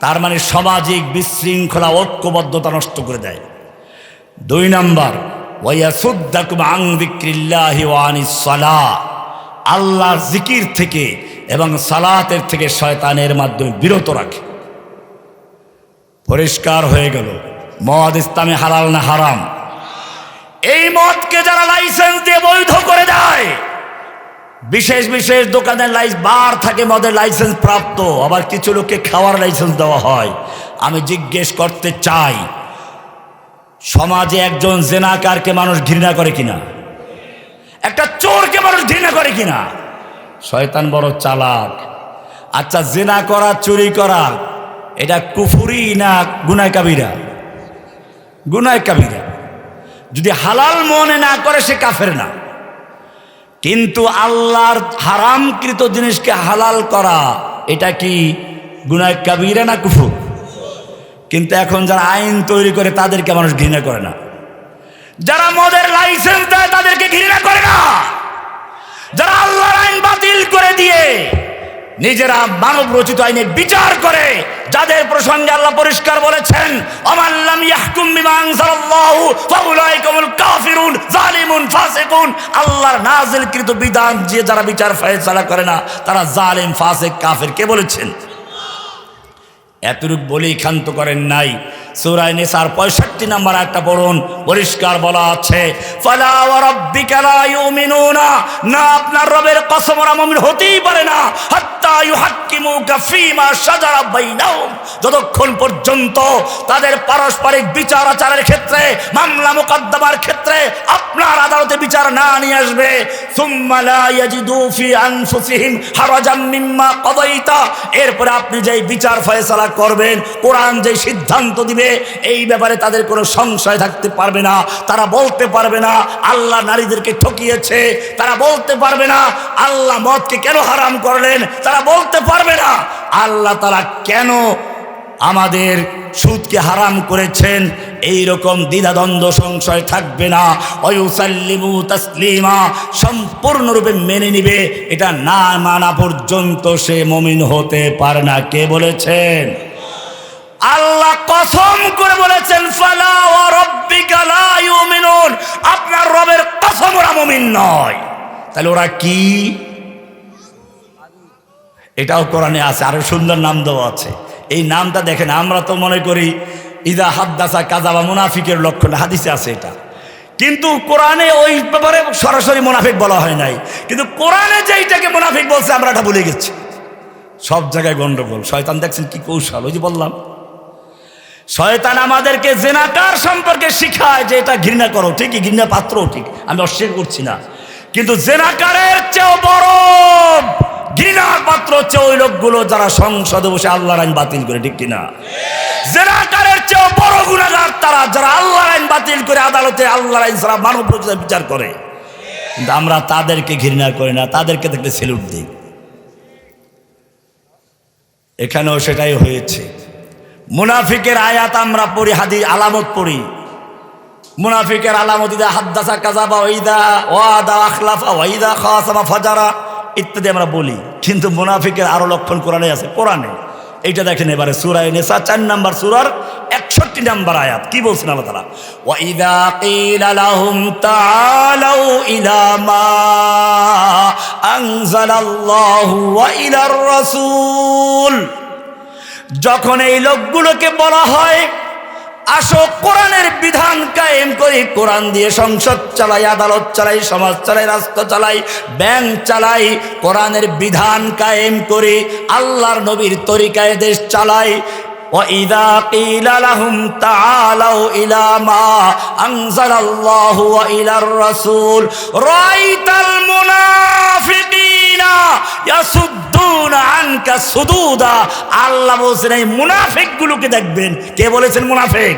তার মানে সামাজিক বিশৃঙ্খলা, ঐক্যবদ্ধতা নষ্ট করে দেয়। 2 নাম্বার, ওয়ায়াসুদ্দাকুম আন যিকরিল্লাহি ওয়া আনিস সালাহ, আল্লাহর জিকির থেকে এবং সালাতের থেকে শয়তানের মাধ্যমে বিরত রাখে। পরিষ্কার হয়ে গেল মদ ইসলামে হালাল না হারাম? এই মদকে যারা লাইসেন্স দিয়ে বৈধ করে দেয়, বিশেষ বিশেষ দোকানের বার থাকে মদের লাইসেন্স প্রাপ্ত, আবার কিছু লোককে খাওয়ার লাইসেন্স দেওয়া হয়। আমি জিজ্ঞেস করতে চাই, সমাজে একজন জেনাকারকে মানুষ ঘৃণা করে কিনা? একটা চোরকে মানুষ ঘৃণা করে কিনা? শয়তান বড় চালাক। আচ্ছা, জেনা করা, চুরি করা, এটা কুফরি না গুনাহ কাবিরা? গুনাহ কাবিরা। যদি হালাল মনে না করে সে কাফের না, কিন্তু আল্লাহর হারামকৃত জিনিসকে হালাল করা এটা কি গুনাহ কাবিরা না কুফর? কিন্তু এখন যারা আইন তৈরি করে তাদেরকে মানুষ ঘৃণা করে না, যারা মদের লাইসেন্স দেয় তাদেরকে ঘৃণা করে না, যারা আল্লাহর আইন বাতিল করে দিয়ে নিজেরা মানব রচিত আইনে বিচার করে, যাদের প্রসঙ্গে আল্লাহ পরিষ্কার বলেছেন আমাল্লাম ইয়াহকুম বিমা আনজালাল্লাহু ফাউলাইকাহুমুল কাফিরুন জালিমুন ফাসিকুন, আল্লাহর নাযিলকৃত বিধান যে যারা বিচার ফয়সালা করে না তারা জালিম, ফাসিক, কাফের। কে বলেছেন? এতটুকু বলেই ক্ষান্ত করেন নাই। সূরা নিসার 65 নম্বর আয়াতটা পড়ুন, পরিষ্কার বলা আছে ফালা ওয়া রাব্বিকা লা ইউমিনুনা, না আপনার রবের কসম ওরা মুমিন হতেই পারে না হাত্তা ইউহাক্কিমুকা ফীমা শাজারা বাইনাহুম, যতক্ষণ পর্যন্ত তাদের পারস্পরিক বিচার আচারের ক্ষেত্রে, মামলা মোকদ্দমার ক্ষেত্রে আপনার আদালতে বিচার না নিয়ে আসবে। সুম্মা লা ইয়াজিদু ফি আনফুসিহিম হারাজাম মিম্মা কাদাইতা, এরপরে আপনি যেই বিচার ফয়সালা করবেন, কোরআন যে সিদ্ধান্ত দিবে এই ব্যাপারে তাদের কোনো সংশয় থাকতে পারবে না। তারা বলতে পারবে না আল্লাহ নারীদেরকে ঠকিয়েছে, তারা বলতে পারবে না আল্লাহ মদকে কেন হারাম করলেন, তারা বলতে পারবে না আল্লাহ তাআলা কেন আমাদের সুদকে হারাম করেছেন। এই রকম দ্বিধাদ্বন্দ্ব, সংশয় থাকবে না। ওয়ায়ুসাল্লিমু তাসলিমা, সম্পূর্ণরূপে মেনে নিবে। এটা না মানা পর্যন্ত সে মুমিন হতে পারে না। কে বলেছেন? আল্লাহ কসম করে বলেছেন ফালা ওয়া রাব্বিকা লা ইউমিনুন, আপনার রবের কসম ওরা মুমিন নয়। তাহলে ওরা কি? এটাও কোরআনে আছে, আরো সুন্দর নাম দেওয়া আছে। এই নামটা দেখেন, আমরা তো মনে করি ইদা হাদ্দাসা কাযাবা, মুনাফিকের লক্ষণ, হাদিসে আছে এটা, কিন্তু কোরআনে ওই ব্যাপারে সরাসরি মুনাফিক বলা হয় নাই। কিন্তু কোরআনে যেইটাকে মুনাফিক বলছে আমরা এটা ভুলে গেছি। সব জায়গায় গন্ডগোল। শয়তান দেখছেন কি কৌশল। ওই যে বললাম, শয়তান আমাদেরকে জেনাকার সম্পর্কে শিখায় যে এটা ঘৃণা করো, ঠিকই, ঘৃণা পাত্রও ঠিক, আমি অস্বীকার করছি না, কিন্তু জেনাকারের চেয়েও বড় ঘৃণার পাত্র হচ্ছে ওই লোকগুলো যারা সংসদে বসে আল্লাহর আইন বাতিল করে, ঠিক কিনা? জেনাকারের চেয়েও বড় গুনাহগার তারা যারা আল্লাহর আইন বাতিল করে আদালতে আল্লাহর আইন ছাড়া মানব রচিত বিচার করে। কিন্তু আমরা তাদেরকে ঘৃণা করি না, তাদেরকে দেখলে সেলুট দিই। এখানেও সেটাই হয়েছে। মুনাফিকের আয়াত আমরা পড়ি, হাদিস আলামত পড়ি। মুনাফিকের আলামত ইদা হাদ্দাসা কাযাবা ওয়া ইদা ওয়াদা আখলাফা ওয়া ইদা খাসামা ফাজারা ইত্যাদি আমরা বলি, কিন্তু মুনাফিকের আরো লক্ষণ কোরআনে আছে। কোরআনে এইটা দেখেন এবারে সূরা নিসা 4 নম্বর সূরার 61 নম্বর আয়াত কি বলছেন আল্লাহ তাআলা? ওয়া ইযা কিলা লাহুম তাআলাউ ইলা মা আনজালাল্লাহু ওয়া ইলার রাসূল, যখন এই লোকগুলোকে বলা হয় আসো কোরআনের বিধান কায়েম করি, কোরআন দিয়ে সংসদ চালাই, আদালত চালাই, সমাজ চালাই, রাষ্ট্র চালাই, ব্যাংক চালাই, কোরআনের বিধান কায়েম করি, আল্লাহর নবীর তরিকায় দেশ চালাই। وَإِذَا قِيلَ لَهُمْ تَعَالَوْا إِلَى مَا أَنزَلَ اللَّهُ وَإِلَى الرَّسُولِ رَأَيْتَ الْمُنَافِقِينَ يَصُدُّونَ عَنكَ صُدُودًا। আল্লাহ বলছেন এই মুনাফিকগুলোকে দেখবেন। কে বলেছেন মুনাফিক?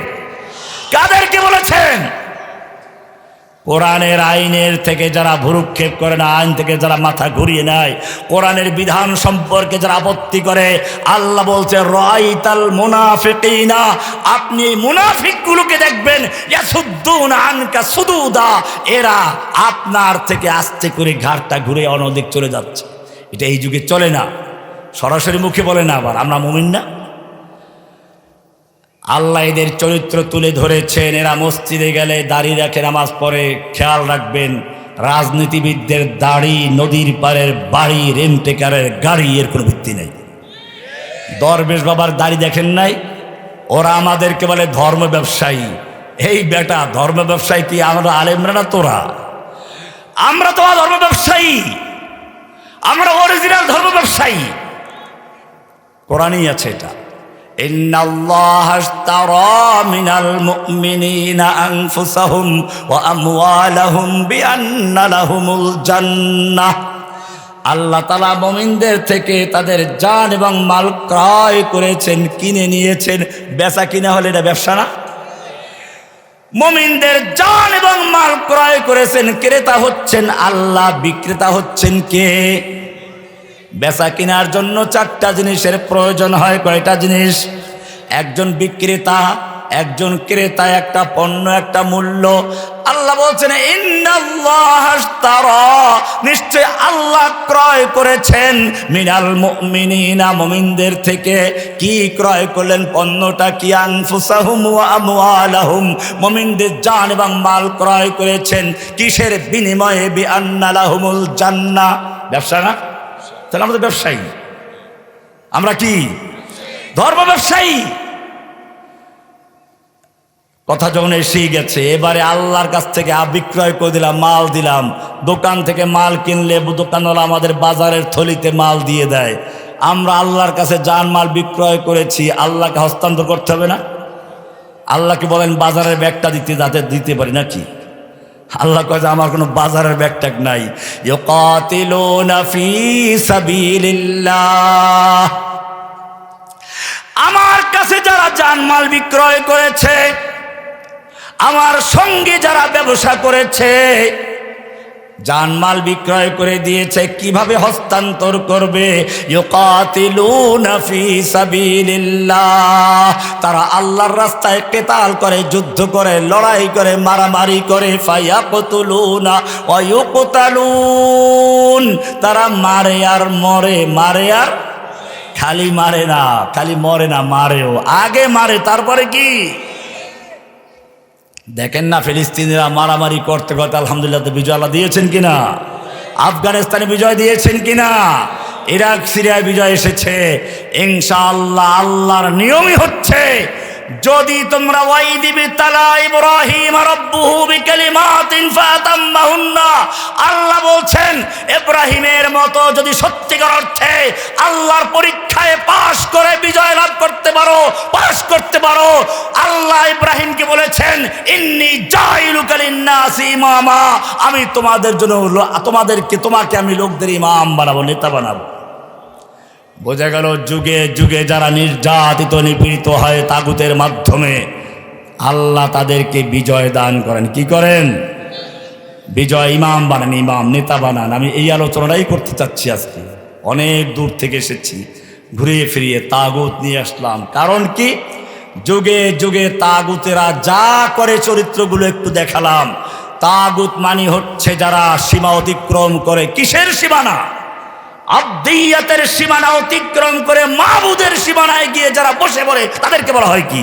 কাদেরকে বলেছেন? কোরআনের আইনের থেকে যারা ভুরুক্ষেপ করে না, আইন থেকে যারা মাথা ঘুরিয়ে নেয়, কোরআনের বিধান সম্পর্কে যারা আপত্তি করে, আল্লাহ বলছে রাআইতাল মুনাফিকিনা, আপনি এই মুনাফিকগুলোকে দেখবেন ইয়াসুদ্দুনা আনকা সুদুদা, এরা আপনার থেকে আস্তে করে ঘাটটা ঘুরে অন্যদিক চলে যাচ্ছে। এটা এই যুগে চলে না, সরাসরি মুখে বলে না, আবার আমরা মুমিন না। আল্লাহ এদের চরিত্র তুলে ধরেছেন। এরা মসজিদে গেলে দাড়ি রাখে, নামাজ পড়ে। খেয়াল রাখবেন, রাজনীতিবিদদের দাড়ি নদীর পাড়ের বাড়ি, রেন্টেকারের গাড়ি, এর কোনো ভিত্তি নেই। দরবেশ বাবার দাড়ি দেখেন নাই? ওরা আমাদেরকে বলে ধর্ম ব্যবসায়ী। এই বেটা, ধর্ম ব্যবসায়ী কি আমরা আলেমরা না তোরা? আমরা তো ধর্ম ব্যবসায়ী, আমরা অরিজিনাল ধর্ম ব্যবসায়ী। কোরআনই আছে এটা, ইন্নাল্লাহা আশতারা মিনাল মুমিনিনা আনফুসাহুম ওয়া আমওয়ালাহুম বিআন্না লাহুমুল জান্নাহ। আল্লাহ তাআলা মুমিনদের থেকে তাদের জান এবং মাল ক্রয় করেছেন, কিনে নিয়েছেন। বেচা কিনা হলে এটা ব্যবসা না? মুমিনদের জান এবং মাল ক্রয় করেছেন, ক্রেতা হচ্ছেন আল্লাহ, বিক্রেতা হচ্ছেন কে? বেচা কেনার জন্য চারটা জিনিসের প্রয়োজন হয়। কয়টা জিনিস? একজন বিক্রেতা, একজন ক্রেতা, একটা পণ্য, একটা মূল্য। আল্লাহ বলছেন ইন্নাল্লাহা আশতারা, নিশ্চয় আল্লাহ ক্রয় করেছেন মিনাল মুমিনিনা, মুমিনদের থেকে। কি ক্রয় করলেন? পণ্যটা কি? আনফুসাহুম ওয়া আমওয়ালাহুম, মুমিনদের জান এবং মাল ক্রয় করেছেন। কিসের বিনিময়ে? বিআন্না লাহুমুল জান্নাহ। ব্যবসা না? তাহলে আমরা তো ব্যবসায়ী। আমরা কি? ধর্ম ব্যবসায়ী। কথা যখন এসেই গেছে, এবারে আল্লাহর কাছ থেকে বিক্রয় করে দিলাম, মাল দিলাম। দোকান থেকে মাল কিনলে দোকানওয়ালা আমাদের বাজারের থলিতে মাল দিয়ে দেয়। আমরা আল্লাহর কাছে জান মাল বিক্রয় করেছি, আল্লাহকে হস্তান্তর করতে হবে না? আল্লাহকে বলেন বাজারের ব্যাগটা দিতে, যাতে দিতে পারি নাকি? আল্লাহ কয় যে আমার কোনো বাজারের ব্যাগট্যাগ নাই। ইউকাতিলুনা ফি সাবিলিল্লাহ, আমার কাছে যারা জানমাল বিক্রয় করেছে, আমার সঙ্গে যারা ব্যবসা করেছে, জানমাল বিক্রয় করে দিয়েছে, কিভাবে হস্তান্তর করবে? ইউকাতিলুনা ফি সাবিলিল্লাহ, তারা আল্লাহর রাস্তায় কিতাল করে, যুদ্ধ করে, লড়াই করে, মারামারি করে। ফায়াকতুলুনা ওয়া ইউকতালুন, তারা মারে আর মরে, মারে আর খালি মারে না, খালি মরে না, মারেও। আগে মারে, তারপরে কি? দেখেন না ফিলিস্তিনিরা মারামারি করতে করতে আলহামদুলিল্লাহ বিজয় আল্লাহ দিয়েছেন কিনা? আফগানিস্তানে বিজয় দিয়েছেন কিনা? ইরাক সিরিয়ায় বিজয় এসেছে ইনশাআল্লাহ। আল্লাহর নিয়মই হচ্ছে, যদি তোমরা ওয়াইদিবি তালা ইব্রাহিম রাব্বুহু বিকালিমাতিন ফাতাম্মাহুন্না, আল্লাহ বলছেন ইব্রাহিমের মতো যদি সত্যিকার অর্থে আল্লাহর পরীক্ষায় পাশ করে বিজয় লাভ করতে পারো, পাশ করতে পারো, আল্লাহ ইব্রাহিমকে বলেছেন ইন্নী জাইলুকা লিন্নাসি ইমামা, আমি তোমাদের জন্য, তোমাকে আমি লোকদের ইমাম বানাবো, নেতা বানাবো। বোঝা গেল, যুগে যুগে যারা নির্যাতিত নিপীড়িত হয় তাগুতের মাধ্যমে, আল্লাহ তাদেরকে বিজয় দান করেন। কি করেন? বিজয়, ইমাম বানান, ইমাম, নেতা বানান। আমি এই আলোচনাটাই করতে চাচ্ছি আজকে। অনেক দূর থেকে এসেছি, ঘুরিয়ে ফিরিয়ে তাগুত নিয়ে আসলাম। কারণ কি? যুগে যুগে তাগুতেরা যা করে চরিত্রগুলো একটু দেখালাম। তাগুত মানে হচ্ছে যারা সীমা অতিক্রম করে। কিসের সীমানা? আব্দিয়াতের সীমানা অতিক্রম করে মাবুদের সীমানায় গিয়ে যারা বসে পড়ে, তাদেরকে বলা হয় কি?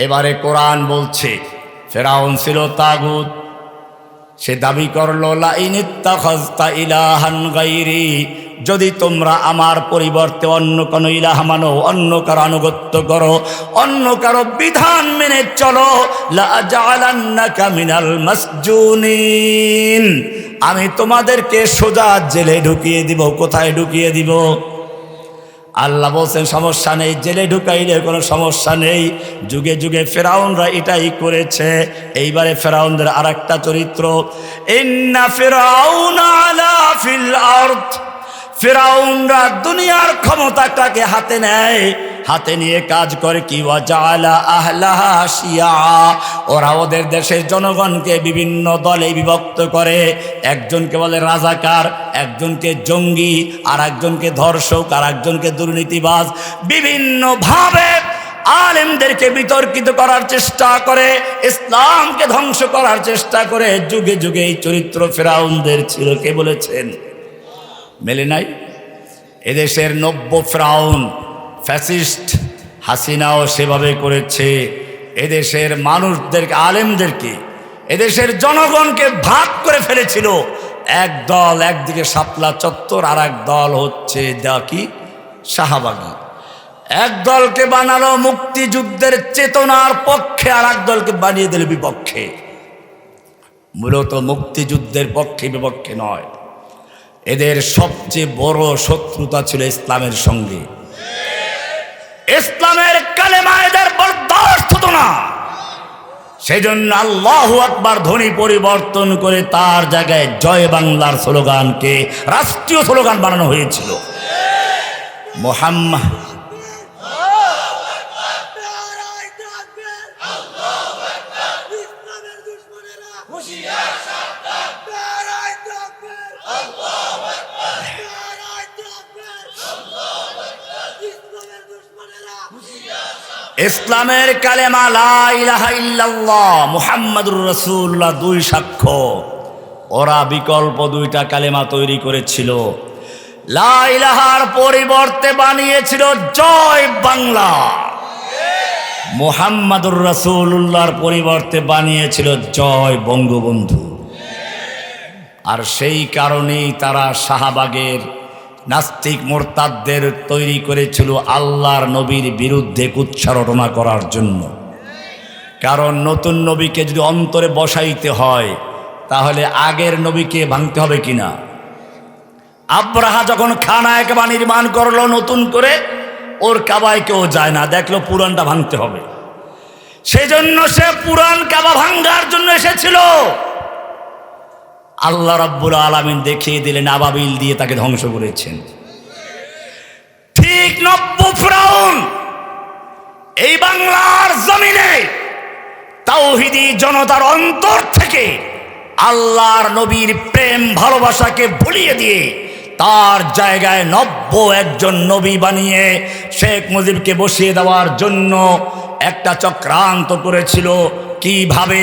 এবারে কোরআন বলছে ফেরাউন ছিল তাগুত। সে দাবি করলো লাইন ইত্তাখাযতা ইলাহান গায়রি, যদি তোমরা আমার পরিবর্তে অন্য কোনো ইলাহ মানো, অন্য কারো আনুগত্য করো, অন্য কারো বিধান মেনে চলো, লা জাআলান্নাকা মিনাল মাসজুনিন, আমি তোমাদেরকে সোজা জেলে ঢুকিয়ে দিব। কোথায় ঢুকিয়ে দিব? আল্লাহ বলছেন সমস্যা নেই, জেলে ঢুকাইলে কোনো সমস্যা নেই। যুগে যুগে ফেরাউনরা এটাই করেছে। এইবারে ফেরাউনদের আর একটা চরিত্র, ইন্না ফিরাউনা আলা ফিল আরদ, ফেরাউনরা দুনিয়ার ক্ষমতাটাকে হাতে নেয়, হাতে নিয়ে কাজ করে কি? ওয়াজালা আহলাহা শিয়া, ওরা ওদের দেশের জনগণকে বিভিন্ন দলে বিভক্ত করে। একজনকে বলে রাজাকার, একজনকে জঙ্গি, আর একজনকে ধর্ষক, আর একজনকে দুর্নীতিবাজ। বিভিন্নভাবে আলেমদেরকে বিতর্কিত করার চেষ্টা করে, ইসলামকে ধ্বংস করার চেষ্টা করে। যুগে যুগে এই চরিত্র ফেরাউনদের ছিল। কে বলেছেন? মেলে নাই? এদেশের 90 ফেরাউন, ফ্যাসিস্ট, হাসিনাও সেভাবে করেছে। এদেশের মানুষদেরকে, আলেমদেরকে, এদেশের জনগণকে ভাগ করে ফেলেছিল। এক দল একদিকে শাপলা চত্বর, আর এক দল হচ্ছে কি শাহবাগী। এক দলকে বানালো মুক্তিযুদ্ধের চেতনার পক্ষে, আর এক দলকে বানিয়ে দিল বিপক্ষে। মূলত মুক্তিযুদ্ধের পক্ষে বিপক্ষে নয়, এদের সবচেয়ে বড় শত্রুতা ছিল ইসলামের সঙ্গে। ইসলামের কালেমা এদের বরদাস্ত হতো না। সেই জন্য আল্লাহু আকবার ধ্বনি পরিবর্তন করে তার জায়গায় জয় বাংলার স্লোগানকে রাষ্ট্রীয় স্লোগান বানানো হয়েছিল। মোহাম্মদ ইসলামের কালেমা লা ইলাহা ইল্লাল্লাহ মুহাম্মাদুর রাসূলুল্লাহ, দুই সাক্ষ্য। ওরা বিকল্প দুইটা কালেমা তৈরি করেছিল। লা ইলাহার পরিবর্তে বানিয়েছিল জয় বাংলা, মুহাম্মাদুর রাসূলুল্লাহর পরিবর্তে বানিয়েছিল জয় বঙ্গবন্ধু। আর সেই কারণেই তারা শাহবাগের নাস্তিক মোরতাদদের তৈরি করেছিল আল্লাহর নবীর বিরুদ্ধে কুৎসা রটনা করার জন্য। কারণ নতুন নবীকে যদি অন্তরে বসাইতে হয় তাহলে আগের নবীকে ভাঙতে হবে কিনা। আব্রাহা যখন খানায় কাবা নির্মাণ করলো নতুন করে, ওর কাবায় কেউ যায় না, দেখলো পুরানটা ভাঙতে হবে। সেই জন্য সে পুরান কাবা ভাঙার জন্য এসেছিল। আল্লাহ রাব্বুল আলামিন দেখিয়ে দিলেন, আবাবিল দিয়ে তাকে ধ্বংস করেছেন। ঠিক নব্য ফিরাউন এই বাংলার জমিনে তাওহীদি জনতার অন্তর থেকে আল্লাহর নবীর প্রেম ভালোবাসাকে ভুলিয়ে দিয়ে তার জায়গায় নব্য একজন নবী বানিয়ে শেখ মুজিবকে বসিয়ে দেওয়ার জন্য একটা চক্রান্ত করেছিল। কিভাবে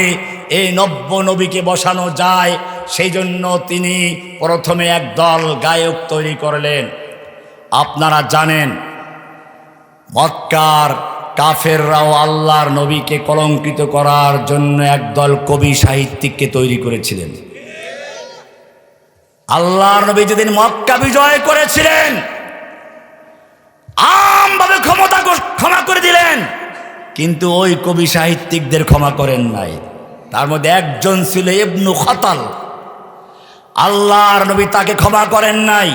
এই নব্য নবীকে বসানো যায়, সেই জন্য তিনি প্রথমে একদল গায়ক তৈরি করলেন। আপনারা জানেন মক্কার কাফেররাও আল্লাহর নবীকে কলঙ্কিত করার জন্য একদল কবি সাহিত্যিককে তৈরি করেছিলেন। আল্লাহর নবী যেদিন মক্কা বিজয় করেছিলেন আমভাবে ক্ষমা করে দিলেন, কিন্তু ওই কবি সাহিত্যিকদের ক্ষমা করেন নাই। তার মধ্যে একজন ছিল ইবনু খাতাল। আল্লাহর নবী তাকে ক্ষমা করেন নাই।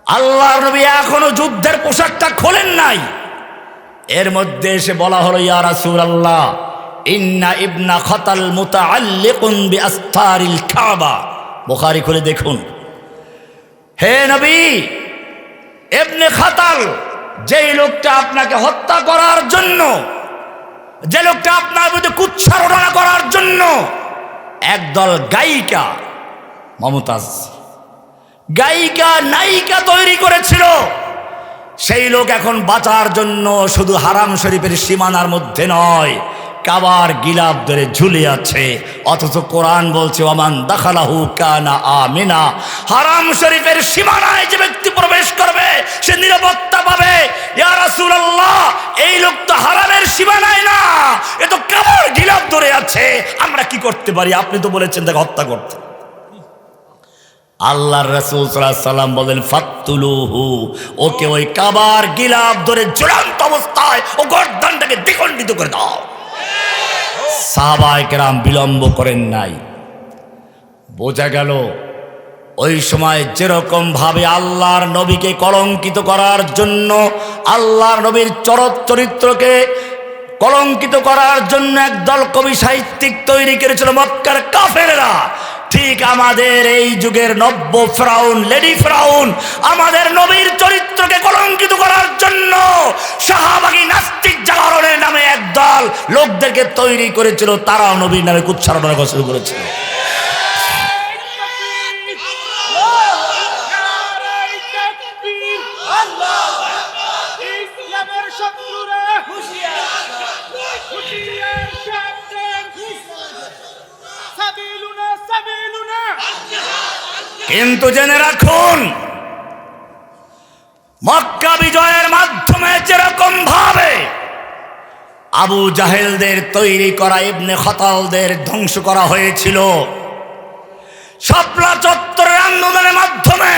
আল্লাহর নবী এখনো যুদ্ধের পোশাকটা খোলেন নাই। এর মধ্যে এসে বলা হলো, ইয়া রাসূলুল্লাহ ইন্না ইবনা খাতাল মুতাআল্লিকুন বিআস্তারিল কাবা। বুখারী খুলে দেখুন। হে নবী, ইবনে খাতাল, যেই লোকটা আপনাকে হত্যা করার জন্য, যে লোকটা আপনার বিরুদ্ধে কুৎসা রটনা করার জন্য একদল গায়িকা, মমতাজ গায়িকা নায়িকা তৈরি করেছিল, সেই লোক এখন বাঁচার জন্য শুধু হারাম শরীফের সীমানার মধ্যে নয়, কাবার গিলাফ ধরে ঝুলে আছে। অথচ কোরআন বলছে ওমান দাখালাহু কানা আমিনা। হারাম শরীফের সীমানায় যে ব্যক্তি প্রবেশ করবে সে নিরাপত্তা পাবে। ইয়া রাসূলুল্লাহ, এই লোক তো হারামের সীমানায় না, এ তো কাবার গিলাফ ধরে আছে। আমরা কি করতে পারি? আপনি তো বলেছেন তাকে হত্যা করতে। আল্লাহর রাসূল সাল্লাল্লাহু আলাইহি সাল্লাম বলেন ফাকতুলুহু, ওকে ওই কাবার গিলাফ ধরে ঝুলন্ত অবস্থায় ও গর্দানটাকে দ্বিখণ্ডিত করে দাও। সাহাবায়ে কেরাম বিলম্ব করেন নাই। বোঝা গেল ওই সময় যেরকম ভাবে আল্লাহর নবীকে কলঙ্কিত করার জন্য, আল্লাহর নবীর চরিত্রকে কলঙ্কিত করার জন্য একদল কবি সাহিত্যিক তৈরি করেছিল মক্কার কাফেররা, ঠিক আমাদের এই যুগের নব্য ফিরাউন, লেডি ফিরাউন, আমাদের নবীর চরিত্রকে কলঙ্কিত করার জন্য শাহবাগী নাস্তিক জাগরণের নামে একদল লোকদেরকে তৈরি করেছিল। তারাও নবীর নামে কুৎসা রটনা করা শুরু করেছিল। কিন্তু জেনে রাখুন, মক্কা বিজয়ের মাধ্যমে যেরকম ভাবে আবু জাহেলদের তৈরি করা ইবনে খতালদের ধ্বংস করা হয়েছিল। শাপলা চত্বরের আন্দোলনের মাধ্যমে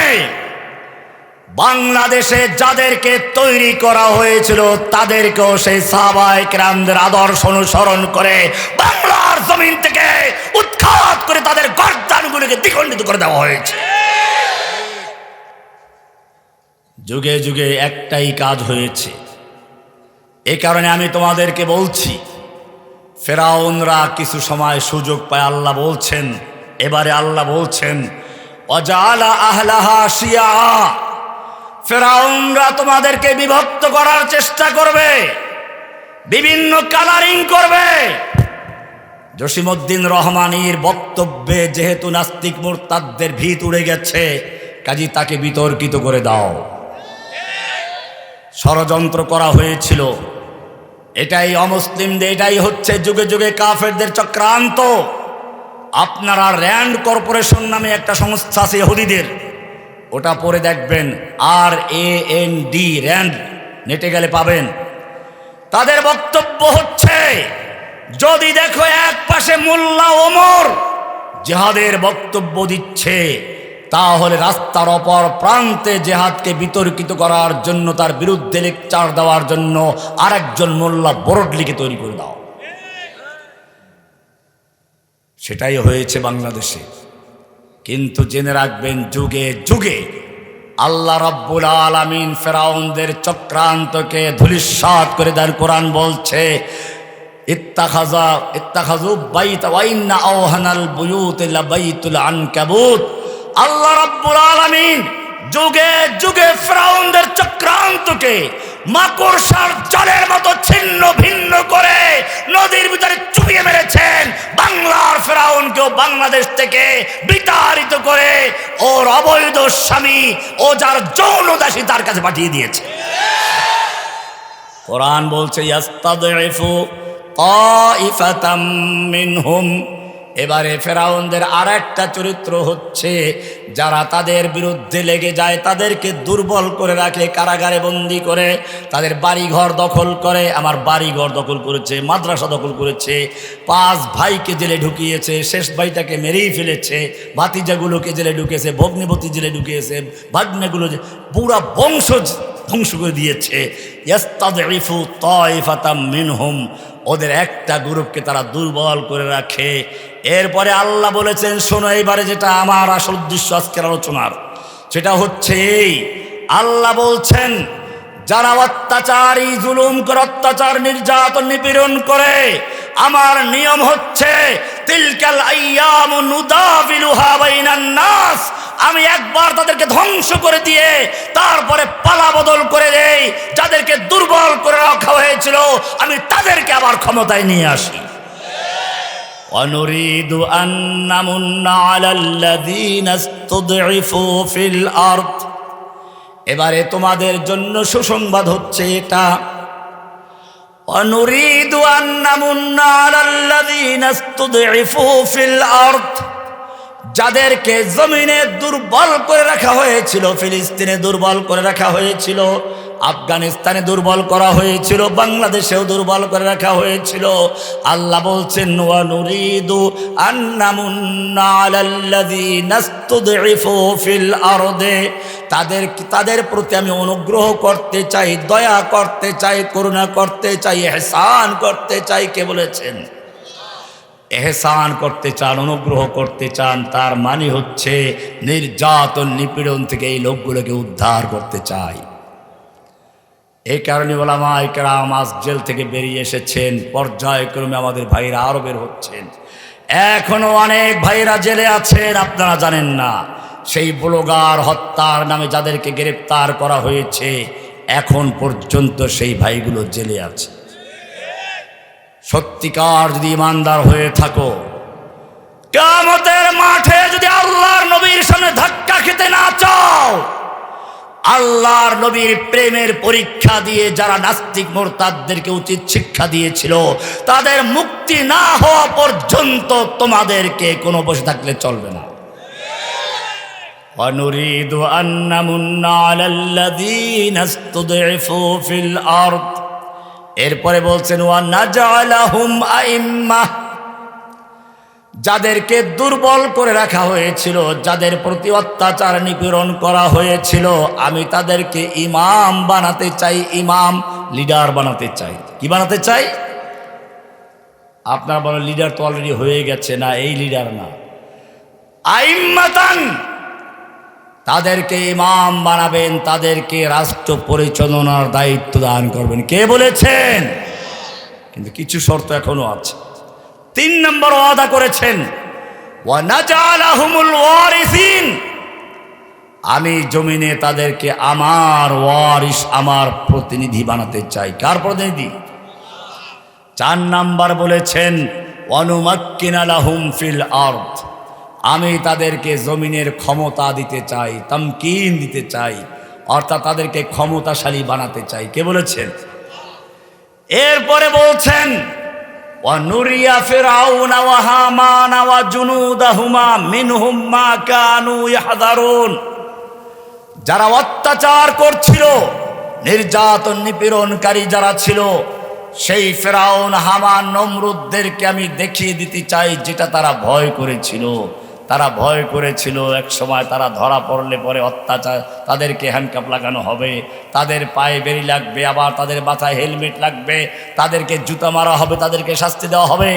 বাংলাদেশে যাদেরকে তৈরি করা হয়েছিল তাদেরকেও সেই সাহাবায়ে কেরামদের আদর্শ অনুসরণ করে বাংলার জমিন থেকে উৎখাত করে তাদের গর্দানগুলোকে দ্বিখণ্ডিত করে দেওয়া হয়েছে। যুগে যুগে একটাই কাজ হয়েছে। এ কারণে আমি তোমাদেরকে বলছি, ফেরাউনরা কিছু সময় সুযোগ পায়। আল্লাহ বলছেন, এবারে আল্লাহ বলছেন ওয়াজআলা আহলাহা শিয়া, ফেরাউনরা তোমাদেরকে বিভক্ত করার চেষ্টা করবে, বিভিন্ন কালারিং করবে। জসিমউদ্দিন রহমানীর বক্তব্যে যেহেতু নাস্তিক মুরতাদদের ভিত উড়ে গেছে, কাজী তাকে বিতর্কিত করে দাও। ষড়যন্ত্র করা হয়েছিল, এটাই অমুসলিমদের, এটাই হচ্ছে যুগে যুগে কাফেরদের চক্রান্ত। আপনারা র্যান্ড কর্পোরেশন নামে একটা সংস্থা আছে ইহুদিদের, ওটা পড়ে দেখবেন, RAND, র্যান্ড, নেটে গেলে পাবেন। তাদের বক্তব্য হচ্ছে, যদি দেখো এক পাশে মোল্লা ওমর জিহাদের বক্তব্য দিচ্ছে, তাহলে রাস্তার অপর প্রান্তে জিহাদকে বিতর্কিত করার জন্য, তার বিরুদ্ধে লেকচার দেওয়ার জন্য আরেকজন মোল্লা বরডলিকে তৈরি করে দাও। সেটাই হয়েছে বাংলাদেশে। কিন্তু জেনে রাখবেন, যুগে যুগে আল্লাহ রাব্বুল আলামিন ফেরাউনদের চক্রান্তকে ধূলিসাৎ করে দেন। কোরআন বলছে ইত্তাখাযু বাইতা ওয়া ইন্না আওহানাল বুয়ুতি লাবাইতুল আনকাবুত। আল্লাহ রাব্বুল আলামিন যুগে যুগে ফেরাউনদের চক্রান্তকে মাকড়সার জালের মতো ছিন্ন ভিন্ন করে নদীর ভিতরে চুবিয়ে মেরেছেন। বাংলার ফেরাউনকেও বাংলাদেশ থেকে বিতাড়িত করে ওর অবৈধ স্বামী, ও যার যৌন দাসী, তার কাছে পাঠিয়ে দিয়েছে। কোরআন বলছে ইয়াস্তাদঈফু তাইফাতাম মিনহুম। এবারে ফেরাউনদের আর একটা চরিত্র হচ্ছে, যারা তাদের বিরুদ্ধে লেগে যায় তাদেরকে দুর্বল করে রাখে, কারাগারে বন্দি করে, তাদের বাড়িঘর দখল করে। আমার বাড়িঘর দখল করেছে, মাদ্রাসা দখল করেছে, 5 ভাইকে জেলে ঢুকিয়েছে, শেষ ভাইটাকে মেরেই ফেলেছে, ভাতিজাগুলোকে জেলে ঢুকেছে, ভগ্নিপতি জেলে ঢুকিয়েছে, ভাগ্নেগুলো, পুরা বংশ ধ্বংস করে দিয়েছে। ইয়াস্তাদঈফু তাইফাতাম মিনহুম, ওদের একটা গ্রুপকে তারা দুর্বল করে রাখে। এরপরে আল্লাহ বলেছেন, শোনো এবারে যেটা আমার আসল উদ্দেশ্য আজকের আলোচনার, সেটা হচ্ছে এই, আল্লাহ বলছেন যারা অত্যাচারী, জুলুম করে, অত্যাচার, নির্যাতন, নিপীড়ন করে, আমার নিয়ম হচ্ছে তিলকাল আইয়ামু নুদাবিলুহা বাইনান নাস, আমি একবার তাদেরকে ধ্বংস করে দিয়ে তারপরে পালা বদল করে দেই। যাদেরকে দুর্বল করে রাখা হয়েছিল আমি তাদেরকে আবার ক্ষমতায় নিয়ে আসি। অনুরিদু আন নামুন্না আলাল্লাযীনা ইসতুদঈফু ফিল আরদ। এবারে তোমাদের জন্য সুসংবাদ হচ্ছে এটা, অনুরিদু আন নামুন্না আলাল্লাযীনা ইসতুদঈফু ফিল আরদ, যাদেরকে জমিনে দুর্বল করে রাখা হয়েছিল, ফিলিস্তিনে দুর্বল করে রাখা হয়েছিল, আফগানিস্তানে দুর্বল করা হয়েছিল, বাংলাদেশেও দুর্বল করে রাখা হয়েছিল। আল্লাহ বলছেন ওয়া নুরিদু আন নামুন্না আলাল্লাযীনা ইসতুদঈফু ফিল আরদে, তাদের প্রতি আমি অনুগ্রহ করতে চাই, দয়া করতে চাই, করুণা করতে চাই, ইহসান করতে চাই। কে বলেছেন? এহসান করতে চান, অনুগ্রহ করতে চান, তার মানে হচ্ছে নির্যাতন, নিপীড়ন থেকে এই লোকগুলোকে উদ্ধার করতে চাই। এই কারণে উলামায়ে কেরাম আজ জেল থেকে বেরিয়ে এসেছেন, পর্যায়ক্রমে আমাদের ভাইরা আরো বের হচ্ছেন। এখনো অনেক ভাইরা জেলে আছেন, আপনারা জানেন না। সেই ব্লগার হত্যার নামে যাদেরকে গ্রেপ্তার করা হয়েছে, এখন পর্যন্ত সেই ভাইগুলো জেলে আছে। সত্যিকার যদি ইমানদার হয়ে থাকো, কিয়ামতের মাঠে যদি আল্লাহর নবীর সামনে ধাক্কা খেতে না চাও, আল্লাহর নবীর প্রেমের পরীক্ষা দিয়ে যারা নাস্তিক মুরতাদদেরকে উচিত শিক্ষা দিয়েছিল, তাদের মুক্তি না হওয়া পর্যন্ত তোমাদেরকে কোনো বসে থাকলে চলবে না। ওয়ানুরিদু আন নামুন্না আলাল্লাযীনা ইসতুদঈফু ফিল আরদ। এরপরে বলছেন ওয়া নাজআলাহুম আইম্মাহ, যাদেরকে দুর্বল করে রাখা হয়েছিল, যাদের প্রতি অত্যাচার নিপীড়ন করা হয়েছিল, আমি তাদেরকে ইমাম বানাতে চাই, ইমাম লিডার বানাতে চাই। কি বানাতে চাই? আপনার বলেন লিডার তো অলরেডি হয়ে গেছে, না এই লিডার না, আইম্মাতান, তাদেরকে ইমাম বানাবেন, তাদেরকে রাষ্ট্র পরিচালনার দায়িত্ব দান করবেন। কে বলেছেন? কিন্তু কিছু শর্ত এখনো আছে। 3 নম্বর ওয়াদা করেছেন ওয়া নাজআলাহুমুল ওয়ারিসিন, আমি জমিনে তাদেরকে আমার ওয়ারিস, আমার প্রতিনিধি বানাতে চাই। কার প্রতিনিধি? 4 নম্বর বলেছেন ওয়ানুমাক্কিনা লাহুম ফিল আরদ, আমি তাদেরকে জমিনের ক্ষমতা দিতে চাই, তামকিন দিতে চাই, অর্থাৎ তাদেরকে ক্ষমতাশালী বানাতে চাই। কে বলেছেন? এরপরে বলছেন ওয়ানুরিয়া ফিরআউনা ওয়া হামানা ওয়া জুনুদাহুমা মিনহুম মা কানু ইয়াহযারুন, যারা অত্যাচার করছিল, নির্যাতন নিপীড়নকারী যারা ছিল, সেই ফেরাউন, হামান, নমরুদদেরকে আমি দেখিয়ে দিতে চাই যেটা তারা ভয় করেছিল। তারা ভয় করেছিল এক সময় তারা ধরা পড়লে পরে অত্যাচার, তাদেরকে হ্যান্ডকাপ লাগানো হবে, তাদের পায়ে বেড়ি লাগবে, আবার তাদের মাথায় হেলমেট লাগবে, তাদেরকে জুতা মারা হবে, তাদেরকে শাস্তি দেওয়া হবে।